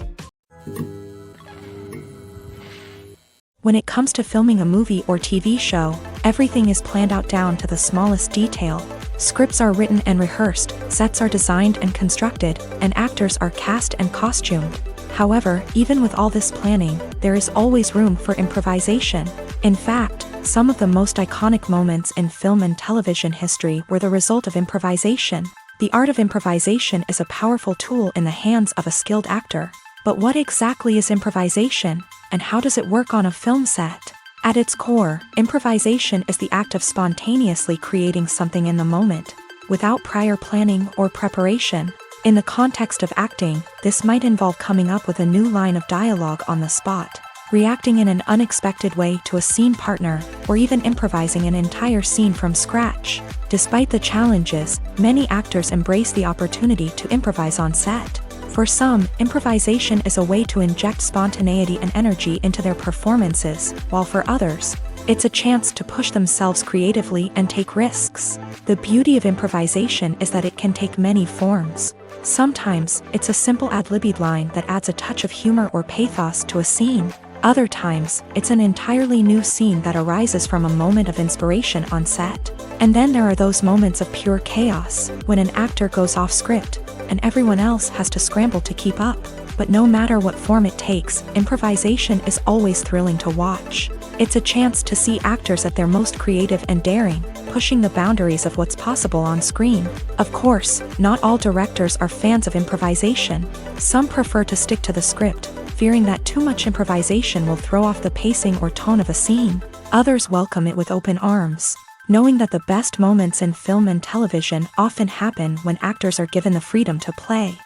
When it comes to filming a movie or TV show, everything is planned out down to the smallest detail. Scripts are written and rehearsed, sets are designed and constructed, and actors are cast and costumed. However, even with all this planning, there is always room for improvisation. In fact, some of the most iconic moments in film and television history were the result of improvisation. The art of improvisation is a powerful tool in the hands of a skilled actor. But what exactly is improvisation, and how does it work on a film set? At its core, improvisation is the act of spontaneously creating something in the moment, without prior planning or preparation. In the context of acting, this might involve coming up with a new line of dialogue on the spot, reacting in an unexpected way to a scene partner, or even improvising an entire scene from scratch. Despite the challenges, many actors embrace the opportunity to improvise on set. For some, improvisation is a way to inject spontaneity and energy into their performances, while for others, it's a chance to push themselves creatively and take risks. The beauty of improvisation is that it can take many forms. Sometimes, it's a simple ad-libbed line that adds a touch of humor or pathos to a scene. Other times, it's an entirely new scene that arises from a moment of inspiration on set. And then there are those moments of pure chaos, when an actor goes off script, and everyone else has to scramble to keep up. But no matter what form it takes, improvisation is always thrilling to watch. It's a chance to see actors at their most creative and daring, pushing the boundaries of what's possible on screen. Of course, not all directors are fans of improvisation. Some prefer to stick to the script, fearing that too much improvisation will throw off the pacing or tone of a scene. Others welcome it with open arms, knowing that the best moments in film and television often happen when actors are given the freedom to play.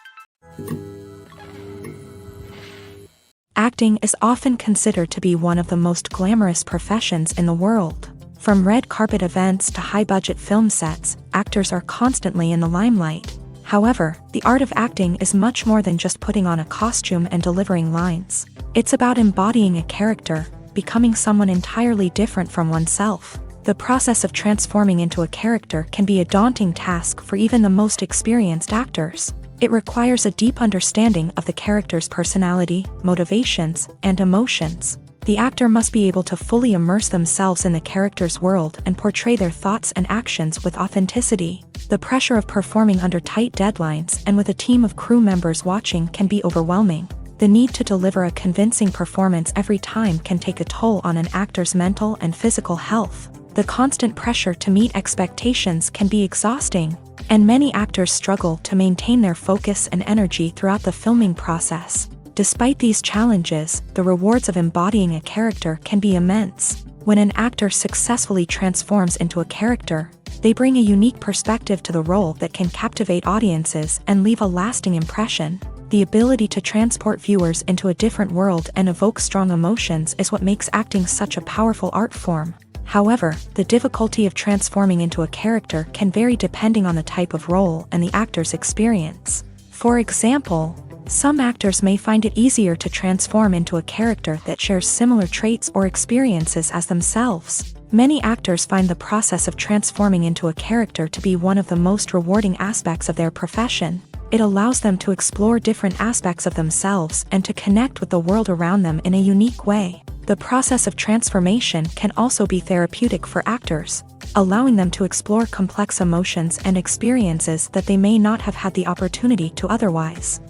Acting is often considered to be one of the most glamorous professions in the world. From red carpet events to high-budget film sets, actors are constantly in the limelight. However, the art of acting is much more than just putting on a costume and delivering lines. It's about embodying a character, becoming someone entirely different from oneself. The process of transforming into a character can be a daunting task for even the most experienced actors. It requires a deep understanding of the character's personality, motivations, and emotions. The actor must be able to fully immerse themselves in the character's world and portray their thoughts and actions with authenticity. The pressure of performing under tight deadlines and with a team of crew members watching can be overwhelming. The need to deliver a convincing performance every time can take a toll on an actor's mental and physical health. The constant pressure to meet expectations can be exhausting, and many actors struggle to maintain their focus and energy throughout the filming process. Despite these challenges, the rewards of embodying a character can be immense. When an actor successfully transforms into a character, they bring a unique perspective to the role that can captivate audiences and leave a lasting impression. The ability to transport viewers into a different world and evoke strong emotions is what makes acting such a powerful art form. However, the difficulty of transforming into a character can vary depending on the type of role and the actor's experience. For example, some actors may find it easier to transform into a character that shares similar traits or experiences as themselves. Many actors find the process of transforming into a character to be one of the most rewarding aspects of their profession. It allows them to explore different aspects of themselves and to connect with the world around them in a unique way. The process of transformation can also be therapeutic for actors, allowing them to explore complex emotions and experiences that they may not have had the opportunity to otherwise.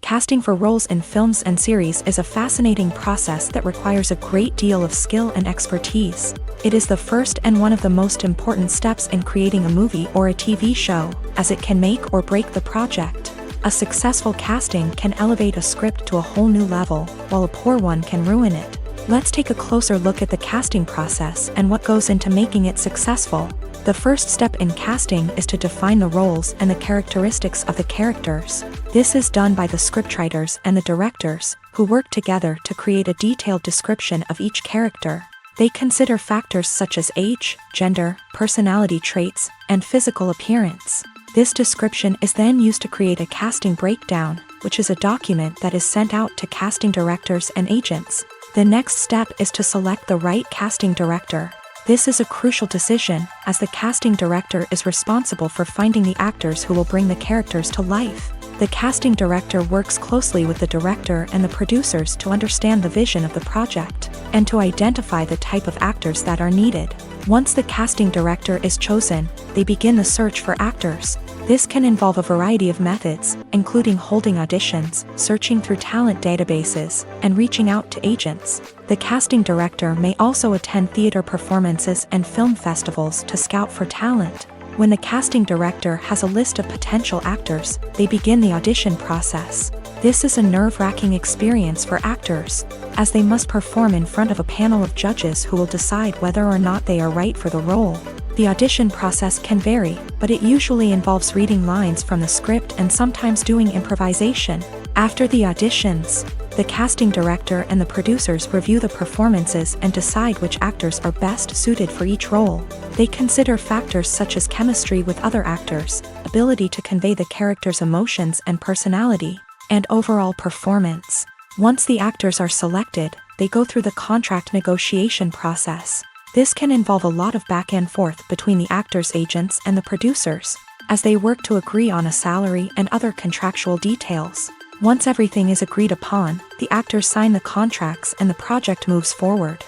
Casting for roles in films and series is a fascinating process that requires a great deal of skill and expertise. It is the first and one of the most important steps in creating a movie or a TV show, as it can make or break the project. A successful casting can elevate a script to a whole new level, while a poor one can ruin it. Let's take a closer look at the casting process and what goes into making it successful. The first step in casting is to define the roles and the characteristics of the characters. This is done by the scriptwriters and the directors, who work together to create a detailed description of each character. They consider factors such as age, gender, personality traits, and physical appearance. This description is then used to create a casting breakdown, which is a document that is sent out to casting directors and agents. The next step is to select the right casting director. This is a crucial decision, as the casting director is responsible for finding the actors who will bring the characters to life. The casting director works closely with the director and the producers to understand the vision of the project, and to identify the type of actors that are needed. Once the casting director is chosen, they begin the search for actors. This can involve a variety of methods, including holding auditions, searching through talent databases, and reaching out to agents. The casting director may also attend theater performances and film festivals to scout for talent. When the casting director has a list of potential actors, they begin the audition process. This is a nerve-wracking experience for actors, as they must perform in front of a panel of judges who will decide whether or not they are right for the role. The audition process can vary, but it usually involves reading lines from the script and sometimes doing improvisation. After the auditions, the casting director and the producers review the performances and decide which actors are best suited for each role. They consider factors such as chemistry with other actors, ability to convey the character's emotions and personality, and overall performance. Once the actors are selected, they go through the contract negotiation process. This can involve a lot of back and forth between the actors' agents and the producers, as they work to agree on a salary and other contractual details. Once everything is agreed upon, the actors sign the contracts and the project moves forward.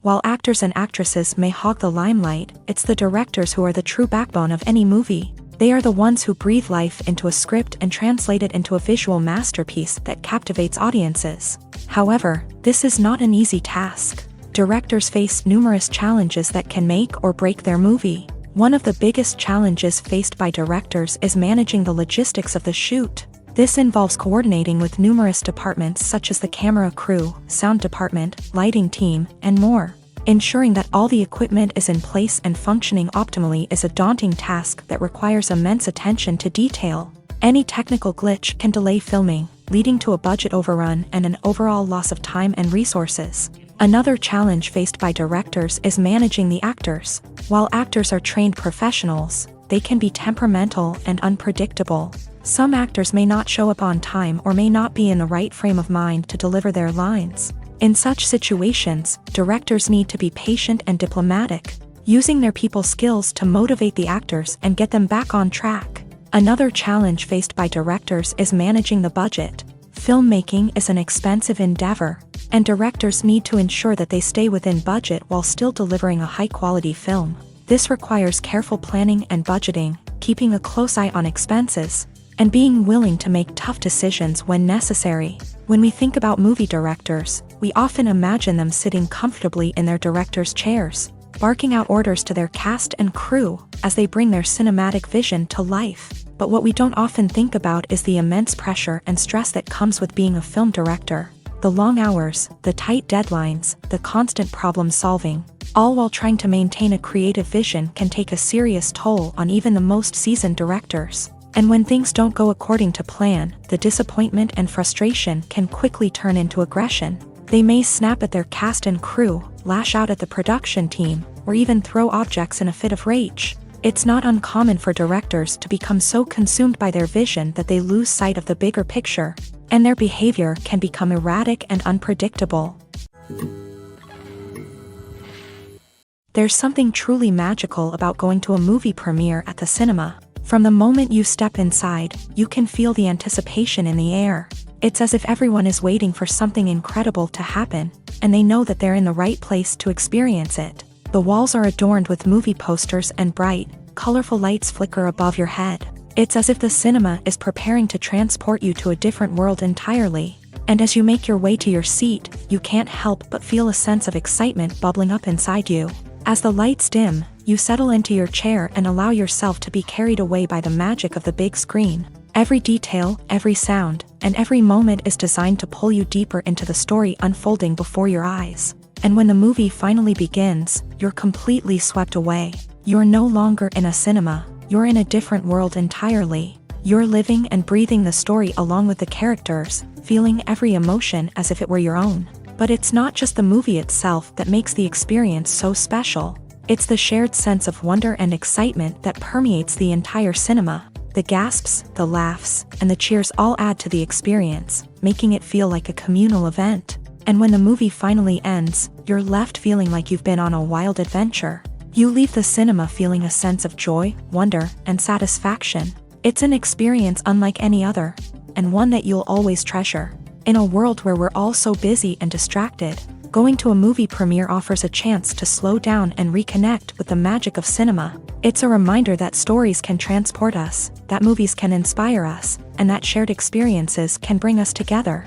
While actors and actresses may hog the limelight, it's the directors who are the true backbone of any movie. They are the ones who breathe life into a script and translate it into a visual masterpiece that captivates audiences. However, this is not an easy task. Directors face numerous challenges that can make or break their movie. One of the biggest challenges faced by directors is managing the logistics of the shoot. This involves coordinating with numerous departments such as the camera crew, sound department, lighting team, and more. Ensuring that all the equipment is in place and functioning optimally is a daunting task that requires immense attention to detail. Any technical glitch can delay filming, leading to a budget overrun and an overall loss of time and resources. Another challenge faced by directors is managing the actors. While actors are trained professionals, they can be temperamental and unpredictable. Some actors may not show up on time or may not be in the right frame of mind to deliver their lines. In such situations, directors need to be patient and diplomatic, using their people skills to motivate the actors and get them back on track. Another challenge faced by directors is managing the budget. Filmmaking is an expensive endeavor, and directors need to ensure that they stay within budget while still delivering a high-quality film. This requires careful planning and budgeting, keeping a close eye on expenses, and being willing to make tough decisions when necessary. When we think about movie directors, we often imagine them sitting comfortably in their director's chairs, barking out orders to their cast and crew as they bring their cinematic vision to life. But what we don't often think about is the immense pressure and stress that comes with being a film director. The long hours, the tight deadlines, the constant problem solving, all while trying to maintain a creative vision can take a serious toll on even the most seasoned directors. And when things don't go according to plan, the disappointment and frustration can quickly turn into aggression. They may snap at their cast and crew, lash out at the production team, or even throw objects in a fit of rage. It's not uncommon for directors to become so consumed by their vision that they lose sight of the bigger picture, and their behavior can become erratic and unpredictable. There's something truly magical about going to a movie premiere at the cinema. From the moment you step inside, you can feel the anticipation in the air. It's as if everyone is waiting for something incredible to happen, and they know that they're in the right place to experience it. The walls are adorned with movie posters and bright, colorful lights flicker above your head. It's as if the cinema is preparing to transport you to a different world entirely. And as you make your way to your seat, you can't help but feel a sense of excitement bubbling up inside you. As the lights dim, you settle into your chair and allow yourself to be carried away by the magic of the big screen. Every detail, every sound, and every moment is designed to pull you deeper into the story unfolding before your eyes. And when the movie finally begins, you're completely swept away. You're no longer in a cinema, you're in a different world entirely. You're living and breathing the story along with the characters, feeling every emotion as if it were your own. But it's not just the movie itself that makes the experience so special. It's the shared sense of wonder and excitement that permeates the entire cinema. The gasps, the laughs, and the cheers all add to the experience, making it feel like a communal event. And when the movie finally ends, you're left feeling like you've been on a wild adventure. You leave the cinema feeling a sense of joy, wonder, and satisfaction. It's an experience unlike any other, and one that you'll always treasure. In a world where we're all so busy and distracted, Going to a movie premiere offers a chance to slow down and reconnect with the magic of cinema. It's a reminder that stories can transport us, that movies can inspire us, and that shared experiences can bring us together.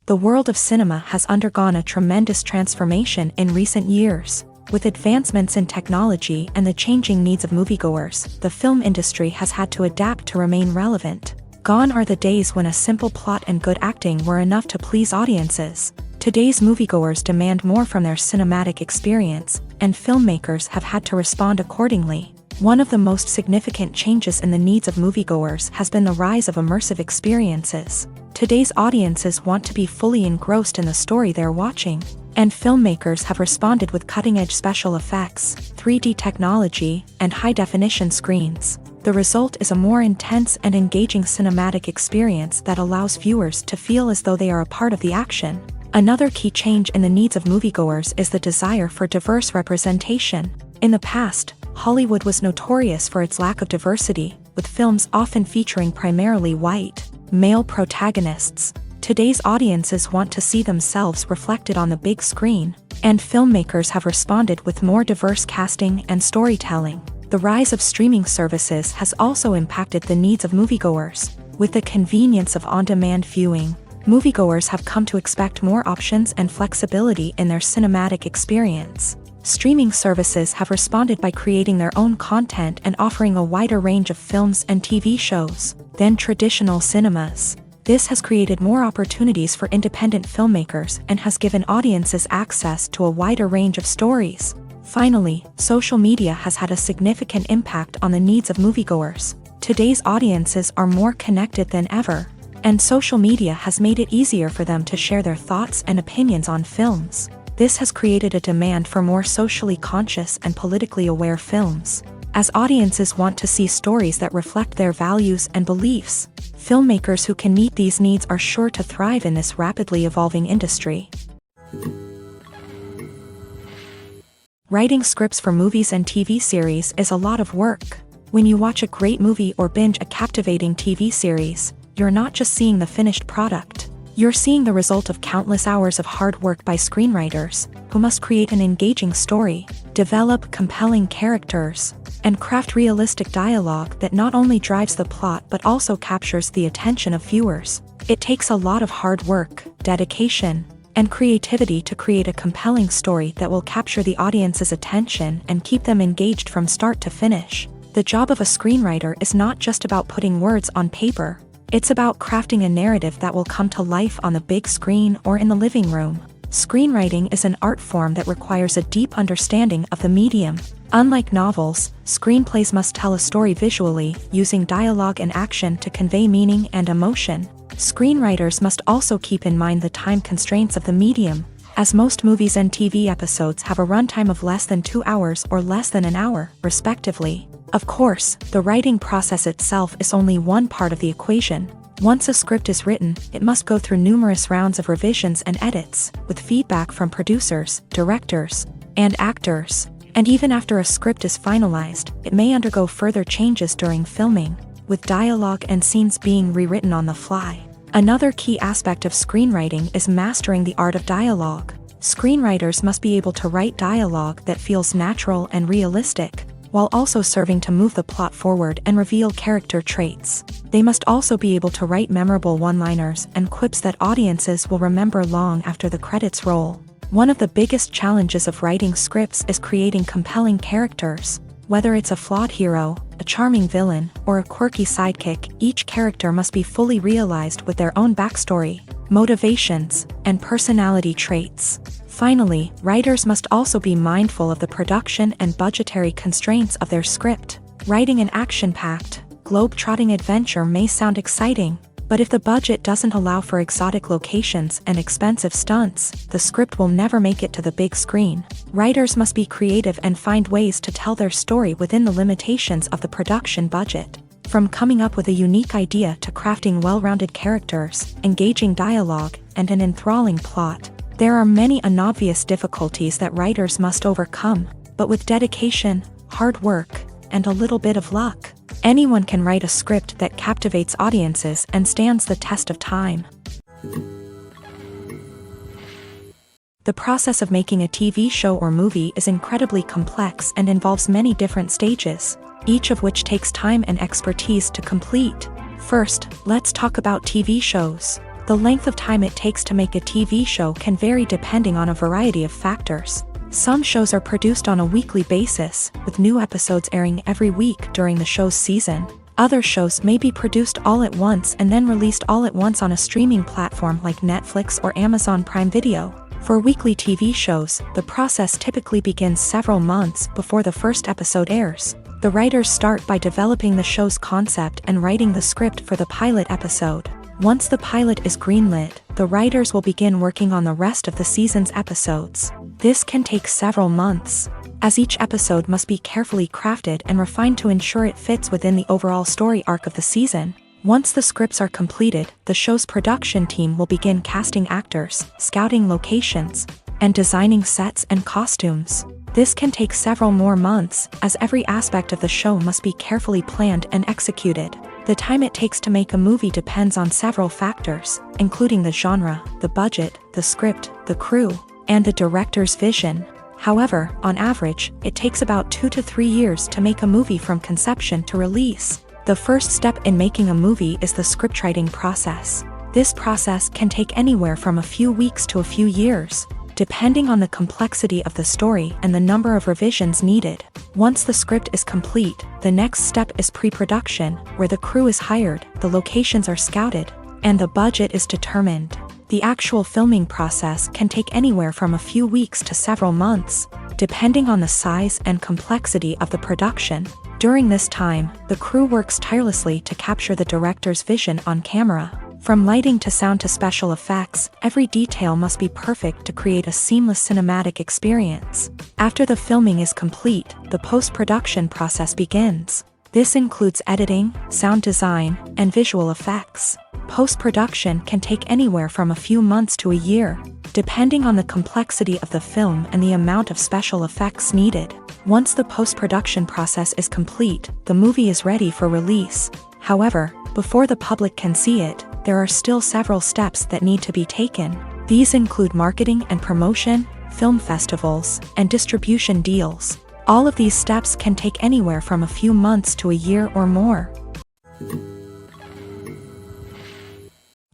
The world of cinema has undergone a tremendous transformation in recent years. With advancements in technology and the changing needs of moviegoers, the film industry has had to adapt to remain relevant. Gone are the days when a simple plot and good acting were enough to please audiences. Today's moviegoers demand more from their cinematic experience, and filmmakers have had to respond accordingly. One of the most significant changes in the needs of moviegoers has been the rise of immersive experiences. Today's audiences want to be fully engrossed in the story they're watching, and filmmakers have responded with cutting-edge special effects, 3D technology, and high-definition screens. The result is a more intense and engaging cinematic experience that allows viewers to feel as though they are a part of the action. Another key change in the needs of moviegoers is the desire for diverse representation. In the past, Hollywood was notorious for its lack of diversity, with films often featuring primarily white, male protagonists. Today's audiences want to see themselves reflected on the big screen, and filmmakers have responded with more diverse casting and storytelling. The rise of streaming services has also impacted the needs of moviegoers. With the convenience of on-demand viewing, moviegoers have come to expect more options and flexibility in their cinematic experience. Streaming services have responded by creating their own content and offering a wider range of films and TV shows than traditional cinemas. This has created more opportunities for independent filmmakers and has given audiences access to a wider range of stories. Finally, social media has had a significant impact on the needs of moviegoers. Today's audiences are more connected than ever, and social media has made it easier for them to share their thoughts and opinions on films. This has created a demand for more socially conscious and politically aware films. As audiences want to see stories that reflect their values and beliefs, filmmakers who can meet these needs are sure to thrive in this rapidly evolving industry. Writing scripts for movies and TV series is a lot of work. When you watch a great movie or binge a captivating TV series, you're not just seeing the finished product. You're seeing the result of countless hours of hard work by screenwriters, who must create an engaging story, develop compelling characters, and craft realistic dialogue that not only drives the plot but also captures the attention of viewers. It takes a lot of hard work, dedication, and creativity to create a compelling story that will capture the audience's attention and keep them engaged from start to finish. The job of a screenwriter is not just about putting words on paper. It's about crafting a narrative that will come to life on the big screen or in the living room. Screenwriting is an art form that requires a deep understanding of the medium. Unlike novels, screenplays must tell a story visually, using dialogue and action to convey meaning and emotion. Screenwriters must also keep in mind the time constraints of the medium, as most movies and TV episodes have a runtime of less than 2 hours or less than an hour, respectively. Of course, the writing process itself is only one part of the equation. Once a script is written, it must go through numerous rounds of revisions and edits, with feedback from producers, directors, and actors. And even after a script is finalized, it may undergo further changes during filming, with dialogue and scenes being rewritten on the fly. Another key aspect of screenwriting is mastering the art of dialogue. Screenwriters must be able to write dialogue that feels natural and realistic, while also serving to move the plot forward and reveal character traits. They must also be able to write memorable one-liners and quips that audiences will remember long after the credits roll. One of the biggest challenges of writing scripts is creating compelling characters. Whether it's a flawed hero, a charming villain, or a quirky sidekick, each character must be fully realized with their own backstory, motivations, and personality traits. Finally, writers must also be mindful of the production and budgetary constraints of their script. Writing an action-packed, globe-trotting adventure may sound exciting, but if the budget doesn't allow for exotic locations and expensive stunts, the script will never make it to the big screen. Writers must be creative and find ways to tell their story within the limitations of the production budget. From coming up with a unique idea to crafting well-rounded characters, engaging dialogue, and an enthralling plot, there are many unobvious difficulties that writers must overcome, but with dedication, hard work, and a little bit of luck, anyone can write a script that captivates audiences and stands the test of time. The process of making a TV show or movie is incredibly complex and involves many different stages, each of which takes time and expertise to complete. First, let's talk about TV shows. The length of time it takes to make a TV show can vary depending on a variety of factors. Some shows are produced on a weekly basis, with new episodes airing every week during the show's season. Other shows may be produced all at once and then released all at once on a streaming platform like Netflix or Amazon Prime Video. For weekly TV shows, the process typically begins several months before the first episode airs. The writers start by developing the show's concept and writing the script for the pilot episode. Once the pilot is greenlit, the writers will begin working on the rest of the season's episodes. This can take several months, as each episode must be carefully crafted and refined to ensure it fits within the overall story arc of the season. Once the scripts are completed, the show's production team will begin casting actors, scouting locations, and designing sets and costumes. This can take several more months, as every aspect of the show must be carefully planned and executed. The time it takes to make a movie depends on several factors, including the genre, the budget, the script, the crew, and the director's vision. However, on average, it takes about 2 to 3 years to make a movie from conception to release. The first step in making a movie is the scriptwriting process. This process can take anywhere from a few weeks to a few years, depending on the complexity of the story and the number of revisions needed. Once the script is complete, the next step is pre-production, where the crew is hired, the locations are scouted, and the budget is determined. The actual filming process can take anywhere from a few weeks to several months, depending on the size and complexity of the production. During this time, the crew works tirelessly to capture the director's vision on camera. From lighting to sound to special effects, every detail must be perfect to create a seamless cinematic experience. After the filming is complete, the post-production process begins. This includes editing, sound design, and visual effects. Post-production can take anywhere from a few months to a year, depending on the complexity of the film and the amount of special effects needed. Once the post-production process is complete, the movie is ready for release. However, before the public can see it, there are still several steps that need to be taken. These include marketing and promotion, film festivals, and distribution deals. All of these steps can take anywhere from a few months to a year or more.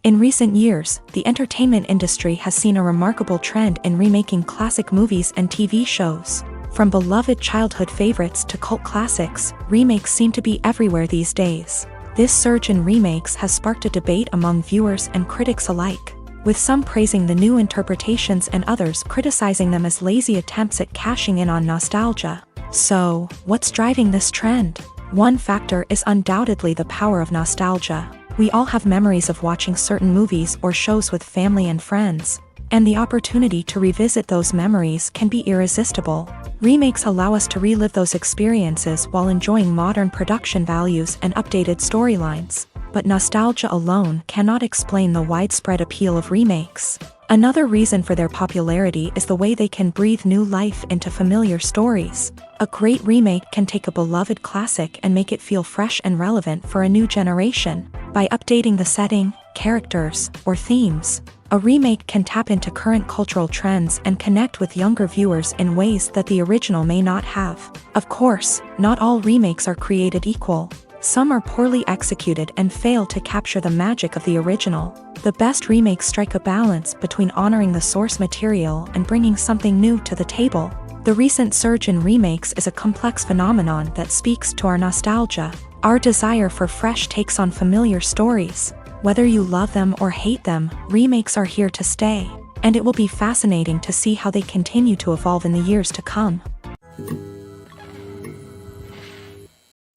In recent years, the entertainment industry has seen a remarkable trend in remaking classic movies and TV shows. From beloved childhood favorites to cult classics, remakes seem to be everywhere these days. This surge in remakes has sparked a debate among viewers and critics alike, with some praising the new interpretations and others criticizing them as lazy attempts at cashing in on nostalgia. So, what's driving this trend? One factor is undoubtedly the power of nostalgia. We all have memories of watching certain movies or shows with family and friends, and the opportunity to revisit those memories can be irresistible. Remakes allow us to relive those experiences while enjoying modern production values and updated storylines. But nostalgia alone cannot explain the widespread appeal of remakes. Another reason for their popularity is the way they can breathe new life into familiar stories. A great remake can take a beloved classic and make it feel fresh and relevant for a new generation. By updating the setting, characters, or themes, a remake can tap into current cultural trends and connect with younger viewers in ways that the original may not have. Of course, not all remakes are created equal. Some are poorly executed and fail to capture the magic of the original. The best remakes strike a balance between honoring the source material and bringing something new to the table. The recent surge in remakes is a complex phenomenon that speaks to our nostalgia, our desire for fresh takes on familiar stories. Whether you love them or hate them, remakes are here to stay, and it will be fascinating to see how they continue to evolve in the years to come.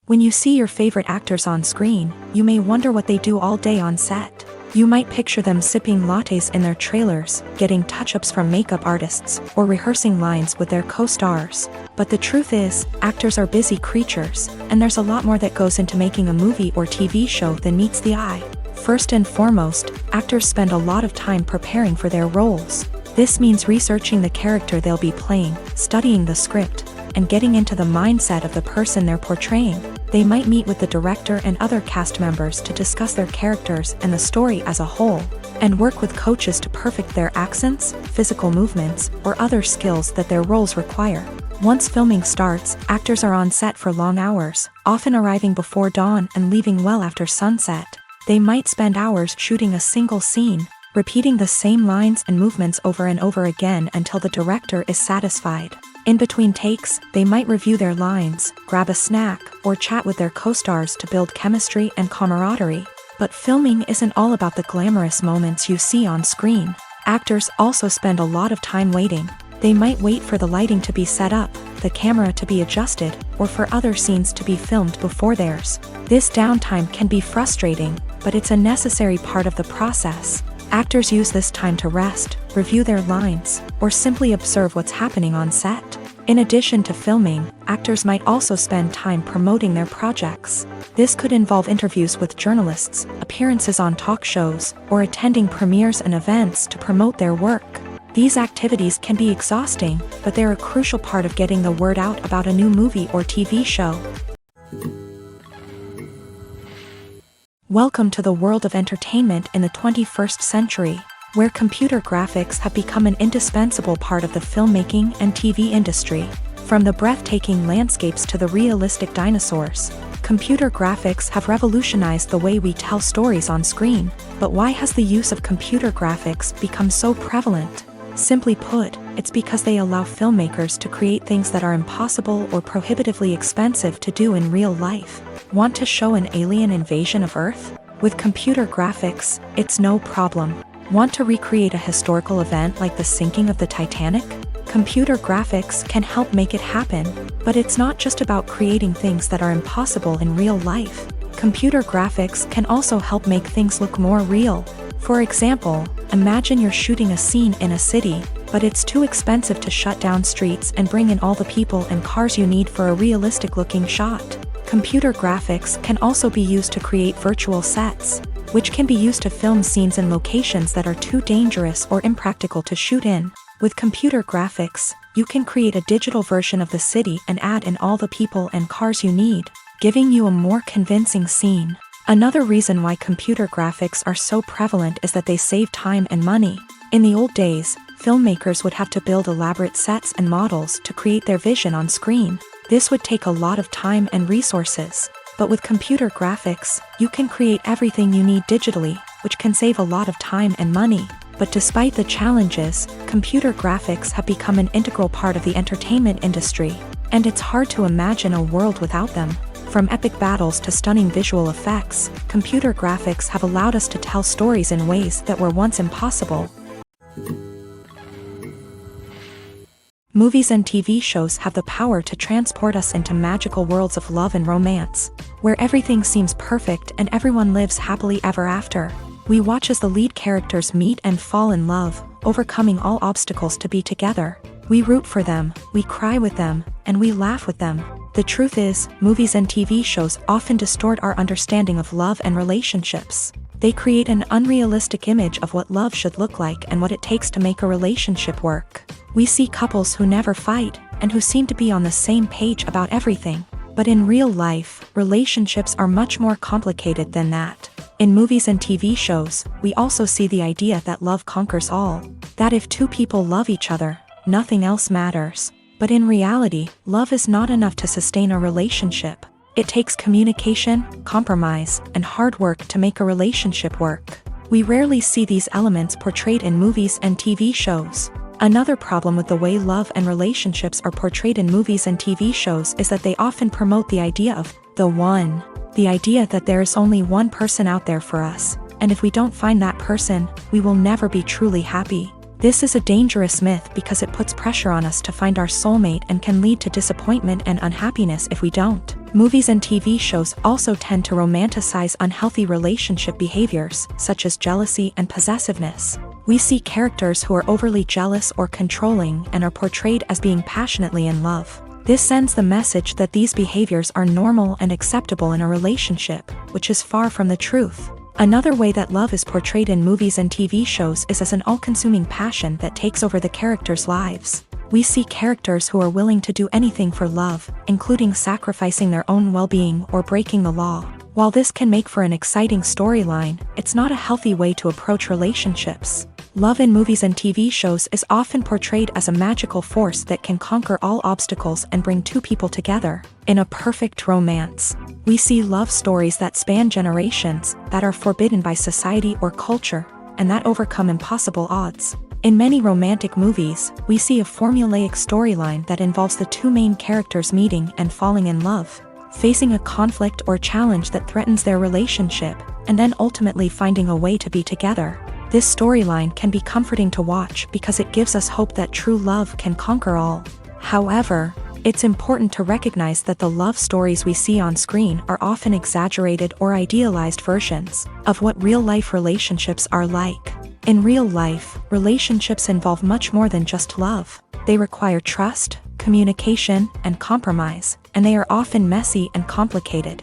When you see your favorite actors on screen, you may wonder what they do all day on set. You might picture them sipping lattes in their trailers, getting touch-ups from makeup artists, or rehearsing lines with their co-stars. But the truth is, actors are busy creatures, and there's a lot more that goes into making a movie or TV show than meets the eye. First and foremost, actors spend a lot of time preparing for their roles. This means researching the character they'll be playing, studying the script, and getting into the mindset of the person they're portraying. They might meet with the director and other cast members to discuss their characters and the story as a whole, and work with coaches to perfect their accents, physical movements, or other skills that their roles require. Once filming starts, actors are on set for long hours, often arriving before dawn and leaving well after sunset. They might spend hours shooting a single scene, repeating the same lines and movements over and over again until the director is satisfied. In between takes, they might review their lines, grab a snack, or chat with their co-stars to build chemistry and camaraderie. But filming isn't all about the glamorous moments you see on screen. Actors also spend a lot of time waiting. They might wait for the lighting to be set up, the camera to be adjusted, or for other scenes to be filmed before theirs. This downtime can be frustrating, but it's a necessary part of the process. Actors use this time to rest, review their lines, or simply observe what's happening on set. In addition to filming, actors might also spend time promoting their projects. This could involve interviews with journalists, appearances on talk shows, or attending premieres and events to promote their work. These activities can be exhausting, but they're a crucial part of getting the word out about a new movie or TV show. Welcome to the world of entertainment in the 21st century, where computer graphics have become an indispensable part of the filmmaking and TV industry. From the breathtaking landscapes to the realistic dinosaurs, computer graphics have revolutionized the way we tell stories on screen. But why has the use of computer graphics become so prevalent? Simply put, it's because they allow filmmakers to create things that are impossible or prohibitively expensive to do in real life. Want to show an alien invasion of Earth? With computer graphics, it's no problem. Want to recreate a historical event like the sinking of the Titanic? Computer graphics can help make it happen, but it's not just about creating things that are impossible in real life. Computer graphics can also help make things look more real. For example, imagine you're shooting a scene in a city, but it's too expensive to shut down streets and bring in all the people and cars you need for a realistic-looking shot. Computer graphics can also be used to create virtual sets, which can be used to film scenes in locations that are too dangerous or impractical to shoot in. With computer graphics, you can create a digital version of the city and add in all the people and cars you need, giving you a more convincing scene. Another reason why computer graphics are so prevalent is that they save time and money. In the old days, filmmakers would have to build elaborate sets and models to create their vision on screen. This would take a lot of time and resources. But with computer graphics, you can create everything you need digitally, which can save a lot of time and money. But despite the challenges, computer graphics have become an integral part of the entertainment industry, and it's hard to imagine a world without them. From epic battles to stunning visual effects, computer graphics have allowed us to tell stories in ways that were once impossible. Movies and TV shows have the power to transport us into magical worlds of love and romance, where everything seems perfect and everyone lives happily ever after. We watch as the lead characters meet and fall in love, overcoming all obstacles to be together. We root for them, we cry with them, and we laugh with them. The truth is, movies and TV shows often distort our understanding of love and relationships. They create an unrealistic image of what love should look like and what it takes to make a relationship work. We see couples who never fight, and who seem to be on the same page about everything. But in real life, relationships are much more complicated than that. In movies and TV shows, we also see the idea that love conquers all. That if two people love each other, nothing else matters. But in reality, love is not enough to sustain a relationship. It takes communication, compromise, and hard work to make a relationship work. We rarely see these elements portrayed in movies and TV shows. Another problem with the way love and relationships are portrayed in movies and TV shows is that they often promote the idea of the one. The idea that there is only one person out there for us, and if we don't find that person, we will never be truly happy. This is a dangerous myth because it puts pressure on us to find our soulmate and can lead to disappointment and unhappiness if we don't. Movies and TV shows also tend to romanticize unhealthy relationship behaviors, such as jealousy and possessiveness. We see characters who are overly jealous or controlling and are portrayed as being passionately in love. This sends the message that these behaviors are normal and acceptable in a relationship, which is far from the truth. Another way that love is portrayed in movies and TV shows is as an all-consuming passion that takes over the characters' lives. We see characters who are willing to do anything for love, including sacrificing their own well-being or breaking the law. While this can make for an exciting storyline, it's not a healthy way to approach relationships. Love in movies and TV shows is often portrayed as a magical force that can conquer all obstacles and bring two people together. In a perfect romance, we see love stories that span generations, that are forbidden by society or culture, and that overcome impossible odds. In many romantic movies, we see a formulaic storyline that involves the two main characters meeting and falling in love, facing a conflict or challenge that threatens their relationship, and then ultimately finding a way to be together. This storyline can be comforting to watch because it gives us hope that true love can conquer all. However, it's important to recognize that the love stories we see on screen are often exaggerated or idealized versions of what real-life relationships are like. In real life, relationships involve much more than just love. They require trust, communication, and compromise, and they are often messy and complicated.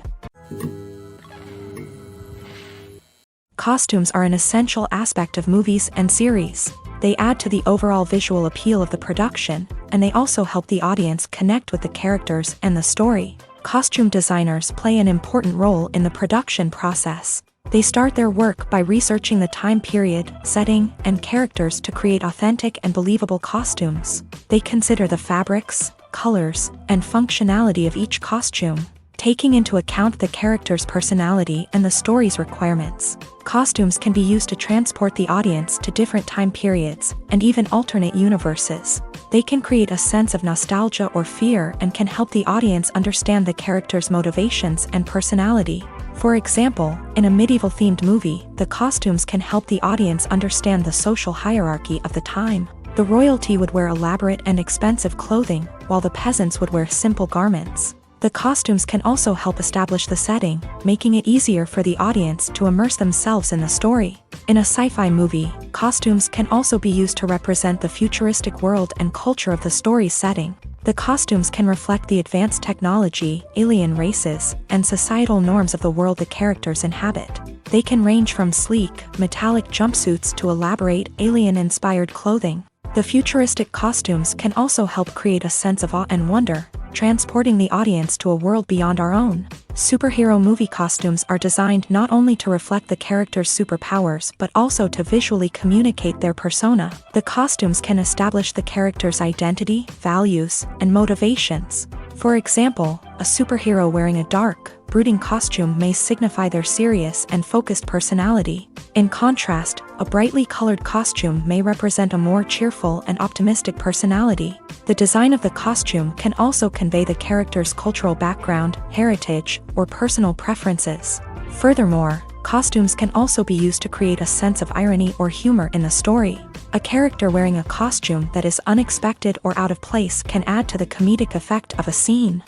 Costumes are an essential aspect of movies and series. They add to the overall visual appeal of the production, and they also help the audience connect with the characters and the story. Costume designers play an important role in the production process. They start their work by researching the time period, setting, and characters to create authentic and believable costumes. They consider the fabrics, colors, and functionality of each costume, taking into account the character's personality and the story's requirements. Costumes can be used to transport the audience to different time periods, and even alternate universes. They can create a sense of nostalgia or fear and can help the audience understand the character's motivations and personality. For example, in a medieval-themed movie, the costumes can help the audience understand the social hierarchy of the time. The royalty would wear elaborate and expensive clothing, while the peasants would wear simple garments. The costumes can also help establish the setting, making it easier for the audience to immerse themselves in the story. In a sci-fi movie, costumes can also be used to represent the futuristic world and culture of the story's setting. The costumes can reflect the advanced technology, alien races, and societal norms of the world the characters inhabit. They can range from sleek, metallic jumpsuits to elaborate, alien-inspired clothing. The futuristic costumes can also help create a sense of awe and wonder, transporting the audience to a world beyond our own. Superhero movie costumes are designed not only to reflect the character's superpowers but also to visually communicate their persona. The costumes can establish the character's identity, values, and motivations. For example, a superhero wearing a dark, brooding costume may signify their serious and focused personality. In contrast, a brightly colored costume may represent a more cheerful and optimistic personality. The design of the costume can also convey the character's cultural background, heritage, or personal preferences. Furthermore, costumes can also be used to create a sense of irony or humor in the story. A character wearing a costume that is unexpected or out of place can add to the comedic effect of a scene.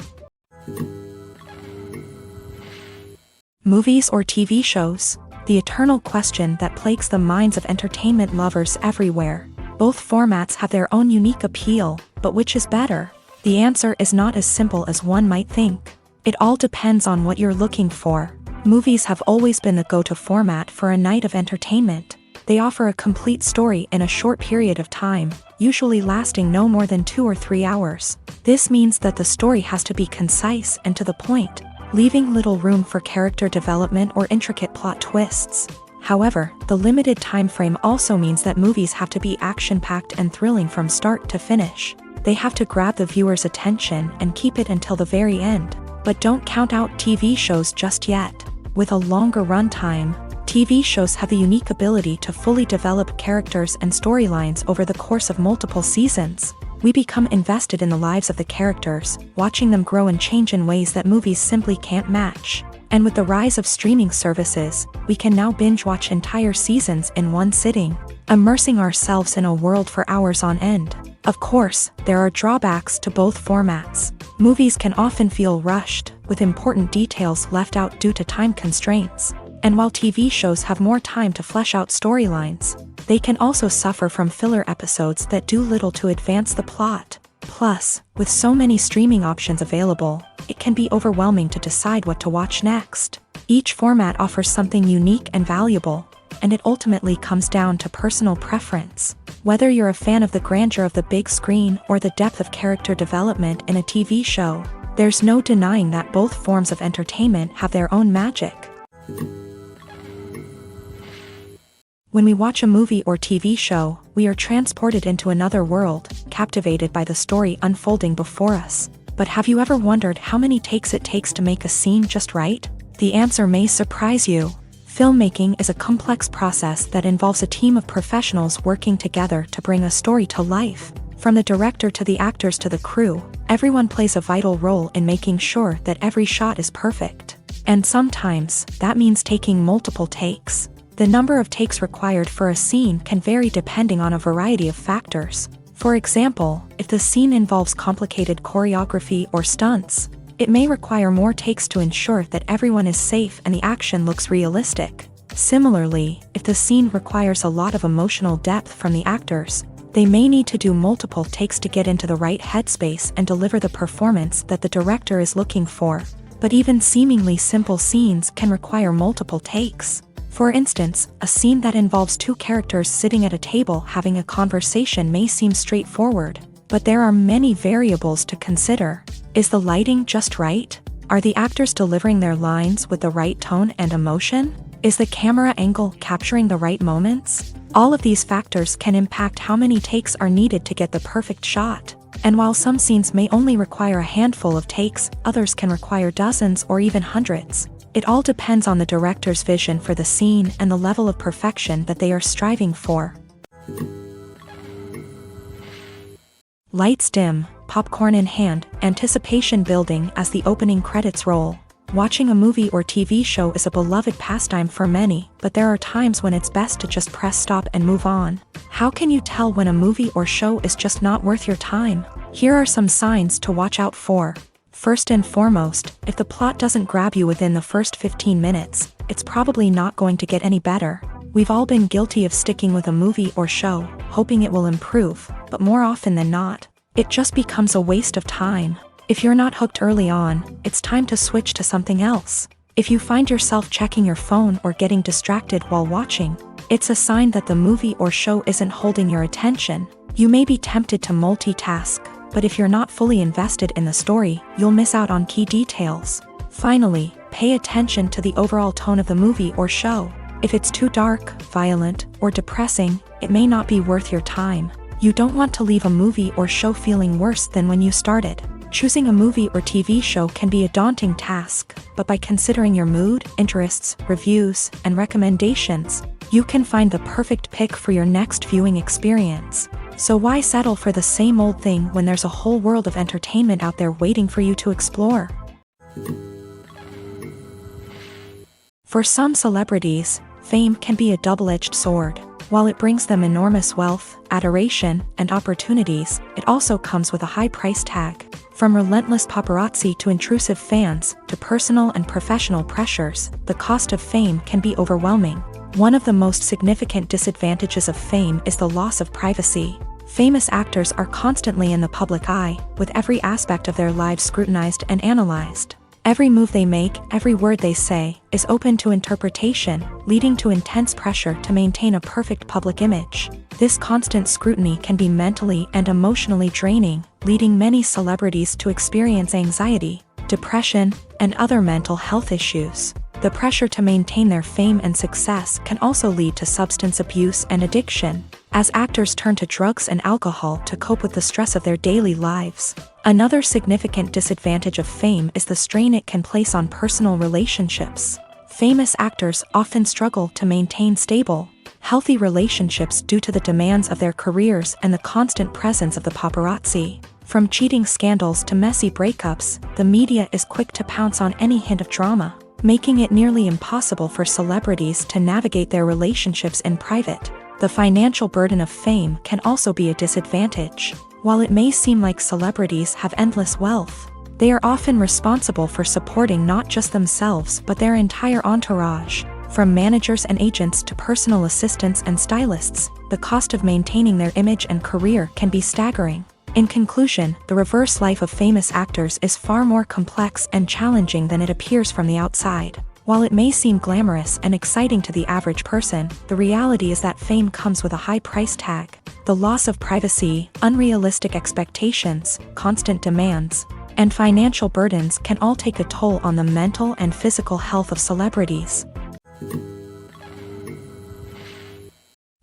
Movies or TV shows? The eternal question that plagues the minds of entertainment lovers everywhere. Both formats have their own unique appeal, but which is better? The answer is not as simple as one might think. It all depends on what you're looking for. Movies have always been the go-to format for a night of entertainment. They offer a complete story in a short period of time, usually lasting no more than 2 or 3 hours. This means that the story has to be concise and to the point, leaving little room for character development or intricate plot twists. However, the limited time frame also means that movies have to be action-packed and thrilling from start to finish. They have to grab the viewer's attention and keep it until the very end. But don't count out TV shows just yet. With a longer runtime, TV shows have the unique ability to fully develop characters and storylines over the course of multiple seasons. We become invested in the lives of the characters, watching them grow and change in ways that movies simply can't match. And with the rise of streaming services, we can now binge-watch entire seasons in one sitting, immersing ourselves in a world for hours on end. Of course, there are drawbacks to both formats. Movies can often feel rushed, with important details left out due to time constraints. And while TV shows have more time to flesh out storylines, they can also suffer from filler episodes that do little to advance the plot. Plus, with so many streaming options available, it can be overwhelming to decide what to watch next. Each format offers something unique and valuable, and it ultimately comes down to personal preference. Whether you're a fan of the grandeur of the big screen or the depth of character development in a TV show, there's no denying that both forms of entertainment have their own magic. When we watch a movie or TV show, we are transported into another world, captivated by the story unfolding before us. But have you ever wondered how many takes it takes to make a scene just right? The answer may surprise you. Filmmaking is a complex process that involves a team of professionals working together to bring a story to life. From the director to the actors to the crew, everyone plays a vital role in making sure that every shot is perfect. And sometimes, that means taking multiple takes. The number of takes required for a scene can vary depending on a variety of factors. For example, if the scene involves complicated choreography or stunts, it may require more takes to ensure that everyone is safe and the action looks realistic. Similarly, if the scene requires a lot of emotional depth from the actors, they may need to do multiple takes to get into the right headspace and deliver the performance that the director is looking for. But even seemingly simple scenes can require multiple takes. For instance, a scene that involves two characters sitting at a table having a conversation may seem straightforward, but there are many variables to consider. Is the lighting just right? Are the actors delivering their lines with the right tone and emotion? Is the camera angle capturing the right moments? All of these factors can impact how many takes are needed to get the perfect shot. And while some scenes may only require a handful of takes, others can require dozens or even hundreds. It all depends on the director's vision for the scene and the level of perfection that they are striving for. Lights dim, popcorn in hand, anticipation building as the opening credits roll. Watching a movie or TV show is a beloved pastime for many, but there are times when it's best to just press stop and move on. How can you tell when a movie or show is just not worth your time? Here are some signs to watch out for. First and foremost, if the plot doesn't grab you within the first 15 minutes, it's probably not going to get any better. We've all been guilty of sticking with a movie or show, hoping it will improve, but more often than not, it just becomes a waste of time. If you're not hooked early on, it's time to switch to something else. If you find yourself checking your phone or getting distracted while watching, it's a sign that the movie or show isn't holding your attention. You may be tempted to multitask, but if you're not fully invested in the story, you'll miss out on key details. Finally, pay attention to the overall tone of the movie or show. If it's too dark, violent, or depressing, it may not be worth your time. You don't want to leave a movie or show feeling worse than when you started. Choosing a movie or TV show can be a daunting task, but by considering your mood, interests, reviews, and recommendations, you can find the perfect pick for your next viewing experience. So why settle for the same old thing when there's a whole world of entertainment out there waiting for you to explore? For some celebrities, fame can be a double-edged sword. While it brings them enormous wealth, adoration, and opportunities, it also comes with a high price tag. From relentless paparazzi to intrusive fans, to personal and professional pressures, the cost of fame can be overwhelming. One of the most significant disadvantages of fame is the loss of privacy. Famous actors are constantly in the public eye, with every aspect of their lives scrutinized and analyzed. Every move they make, every word they say, is open to interpretation, leading to intense pressure to maintain a perfect public image. This constant scrutiny can be mentally and emotionally draining, leading many celebrities to experience anxiety, depression, and other mental health issues. The pressure to maintain their fame and success can also lead to substance abuse and addiction, as actors turn to drugs and alcohol to cope with the stress of their daily lives. Another significant disadvantage of fame is the strain it can place on personal relationships. Famous actors often struggle to maintain stable, healthy relationships due to the demands of their careers and the constant presence of the paparazzi. From cheating scandals to messy breakups, the media is quick to pounce on any hint of drama, making it nearly impossible for celebrities to navigate their relationships in private. The financial burden of fame can also be a disadvantage. While it may seem like celebrities have endless wealth, they are often responsible for supporting not just themselves but their entire entourage. From managers and agents to personal assistants and stylists, the cost of maintaining their image and career can be staggering. In conclusion, the reverse life of famous actors is far more complex and challenging than it appears from the outside. While it may seem glamorous and exciting to the average person, the reality is that fame comes with a high price tag. The loss of privacy, unrealistic expectations, constant demands, and financial burdens can all take a toll on the mental and physical health of celebrities.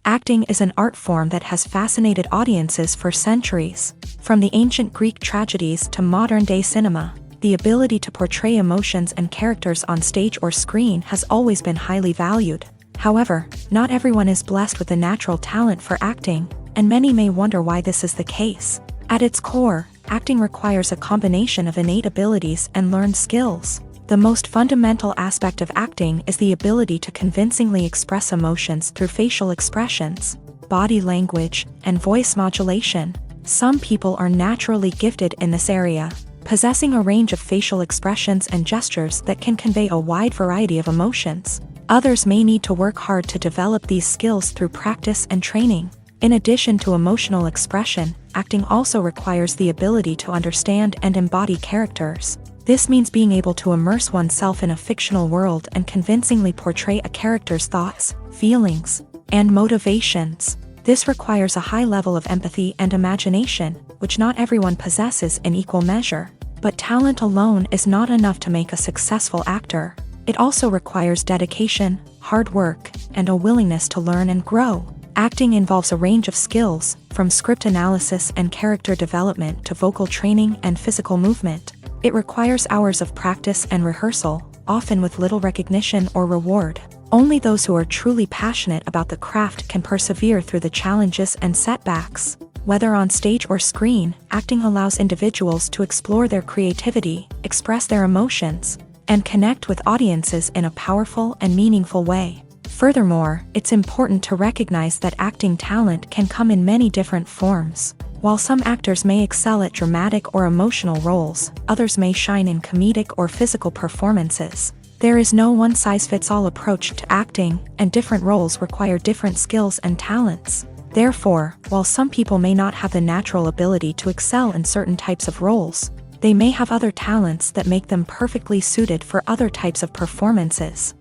Acting is an art form that has fascinated audiences for centuries. From the ancient Greek tragedies to modern-day cinema, the ability to portray emotions and characters on stage or screen has always been highly valued. However, not everyone is blessed with a natural talent for acting, and many may wonder why this is the case. At its core, acting requires a combination of innate abilities and learned skills. The most fundamental aspect of acting is the ability to convincingly express emotions through facial expressions, body language, and voice modulation. Some people are naturally gifted in this area, possessing a range of facial expressions and gestures that can convey a wide variety of emotions. Others may need to work hard to develop these skills through practice and training. In addition to emotional expression, acting also requires the ability to understand and embody characters. This means being able to immerse oneself in a fictional world and convincingly portray a character's thoughts, feelings, and motivations. This requires a high level of empathy and imagination, which not everyone possesses in equal measure. But talent alone is not enough to make a successful actor. It also requires dedication, hard work, and a willingness to learn and grow. Acting involves a range of skills, from script analysis and character development to vocal training and physical movement. It requires hours of practice and rehearsal, often with little recognition or reward. Only those who are truly passionate about the craft can persevere through the challenges and setbacks. Whether on stage or screen, acting allows individuals to explore their creativity, express their emotions, and connect with audiences in a powerful and meaningful way. Furthermore, it's important to recognize that acting talent can come in many different forms. While some actors may excel at dramatic or emotional roles, others may shine in comedic or physical performances. There is no one-size-fits-all approach to acting, and different roles require different skills and talents. Therefore, while some people may not have the natural ability to excel in certain types of roles, they may have other talents that make them perfectly suited for other types of performances.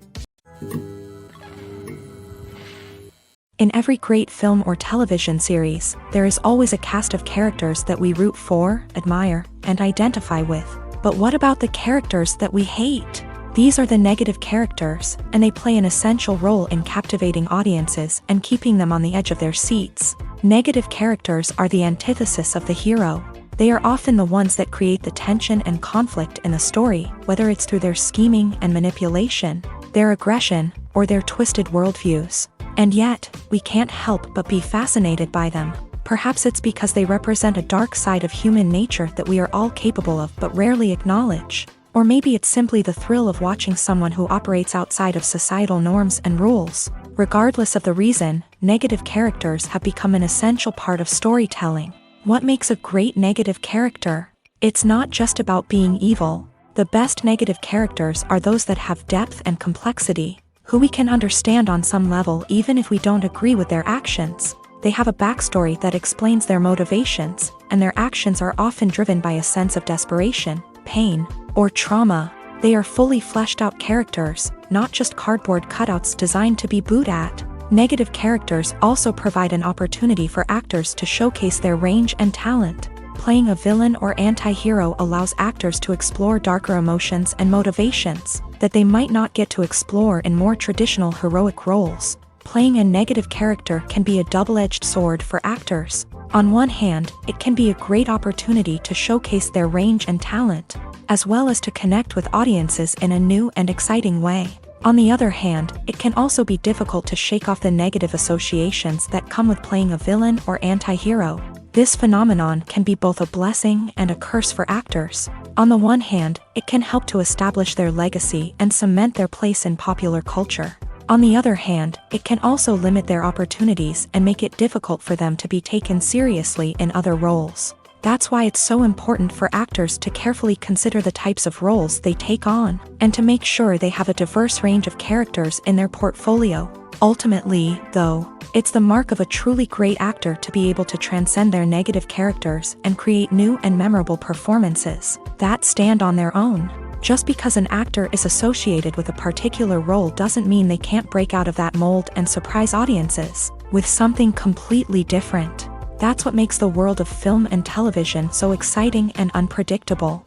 In every great film or television series, there is always a cast of characters that we root for, admire, and identify with. But what about the characters that we hate? These are the negative characters, and they play an essential role in captivating audiences and keeping them on the edge of their seats. Negative characters are the antithesis of the hero. They are often the ones that create the tension and conflict in the story, whether it's through their scheming and manipulation, their aggression, or their twisted worldviews. And yet, we can't help but be fascinated by them. Perhaps it's because they represent a dark side of human nature that we are all capable of but rarely acknowledge. Or maybe it's simply the thrill of watching someone who operates outside of societal norms and rules. Regardless of the reason, negative characters have become an essential part of storytelling. What makes a great negative character? It's not just about being evil. The best negative characters are those that have depth and complexity, who we can understand on some level even if we don't agree with their actions. They have a backstory that explains their motivations, and their actions are often driven by a sense of desperation, pain, or trauma. They are fully fleshed out characters, not just cardboard cutouts designed to be booed at. Negative characters also provide an opportunity for actors to showcase their range and talent. Playing a villain or anti-hero allows actors to explore darker emotions and motivations that they might not get to explore in more traditional heroic roles. Playing a negative character can be a double-edged sword for actors. On one hand, it can be a great opportunity to showcase their range and talent, as well as to connect with audiences in a new and exciting way. On the other hand, it can also be difficult to shake off the negative associations that come with playing a villain or anti-hero. This phenomenon can be both a blessing and a curse for actors. On the one hand, it can help to establish their legacy and cement their place in popular culture. On the other hand, it can also limit their opportunities and make it difficult for them to be taken seriously in other roles. That's why it's so important for actors to carefully consider the types of roles they take on, and to make sure they have a diverse range of characters in their portfolio. Ultimately, though, it's the mark of a truly great actor to be able to transcend their negative characters and create new and memorable performances that stand on their own. Just because an actor is associated with a particular role doesn't mean they can't break out of that mold and surprise audiences with something completely different. That's what makes the world of film and television so exciting and unpredictable.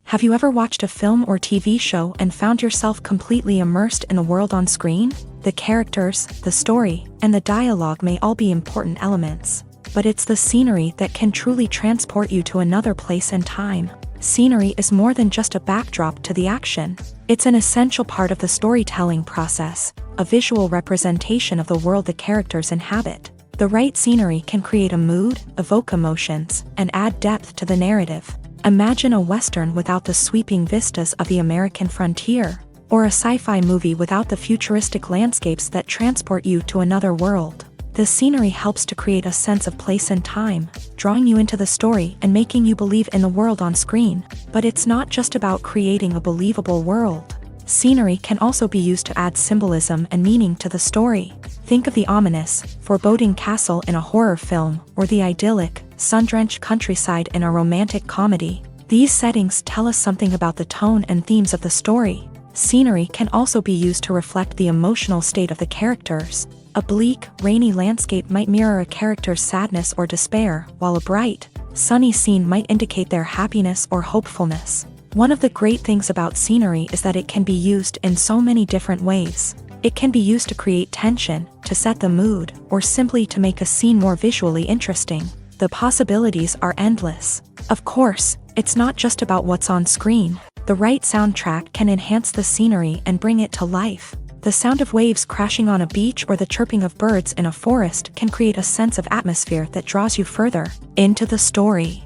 Have you ever watched a film or TV show and found yourself completely immersed in the world on screen? The characters, the story, and the dialogue may all be important elements, but it's the scenery that can truly transport you to another place and time. Scenery is more than just a backdrop to the action. It's an essential part of the storytelling process, a visual representation of the world the characters inhabit. The right scenery can create a mood, evoke emotions, and add depth to the narrative. Imagine a Western without the sweeping vistas of the American frontier, or a sci-fi movie without the futuristic landscapes that transport you to another world. The scenery helps to create a sense of place and time, drawing you into the story and making you believe in the world on screen. But it's not just about creating a believable world. Scenery can also be used to add symbolism and meaning to the story. Think of the ominous, foreboding castle in a horror film, or the idyllic, sun-drenched countryside in a romantic comedy. These settings tell us something about the tone and themes of the story. Scenery can also be used to reflect the emotional state of the characters. A bleak, rainy landscape might mirror a character's sadness or despair, while a bright, sunny scene might indicate their happiness or hopefulness. One of the great things about scenery is that it can be used in so many different ways. It can be used to create tension, to set the mood, or simply to make a scene more visually interesting. The possibilities are endless. Of course, it's not just about what's on screen. The right soundtrack can enhance the scenery and bring it to life. The sound of waves crashing on a beach or the chirping of birds in a forest can create a sense of atmosphere that draws you further into the story.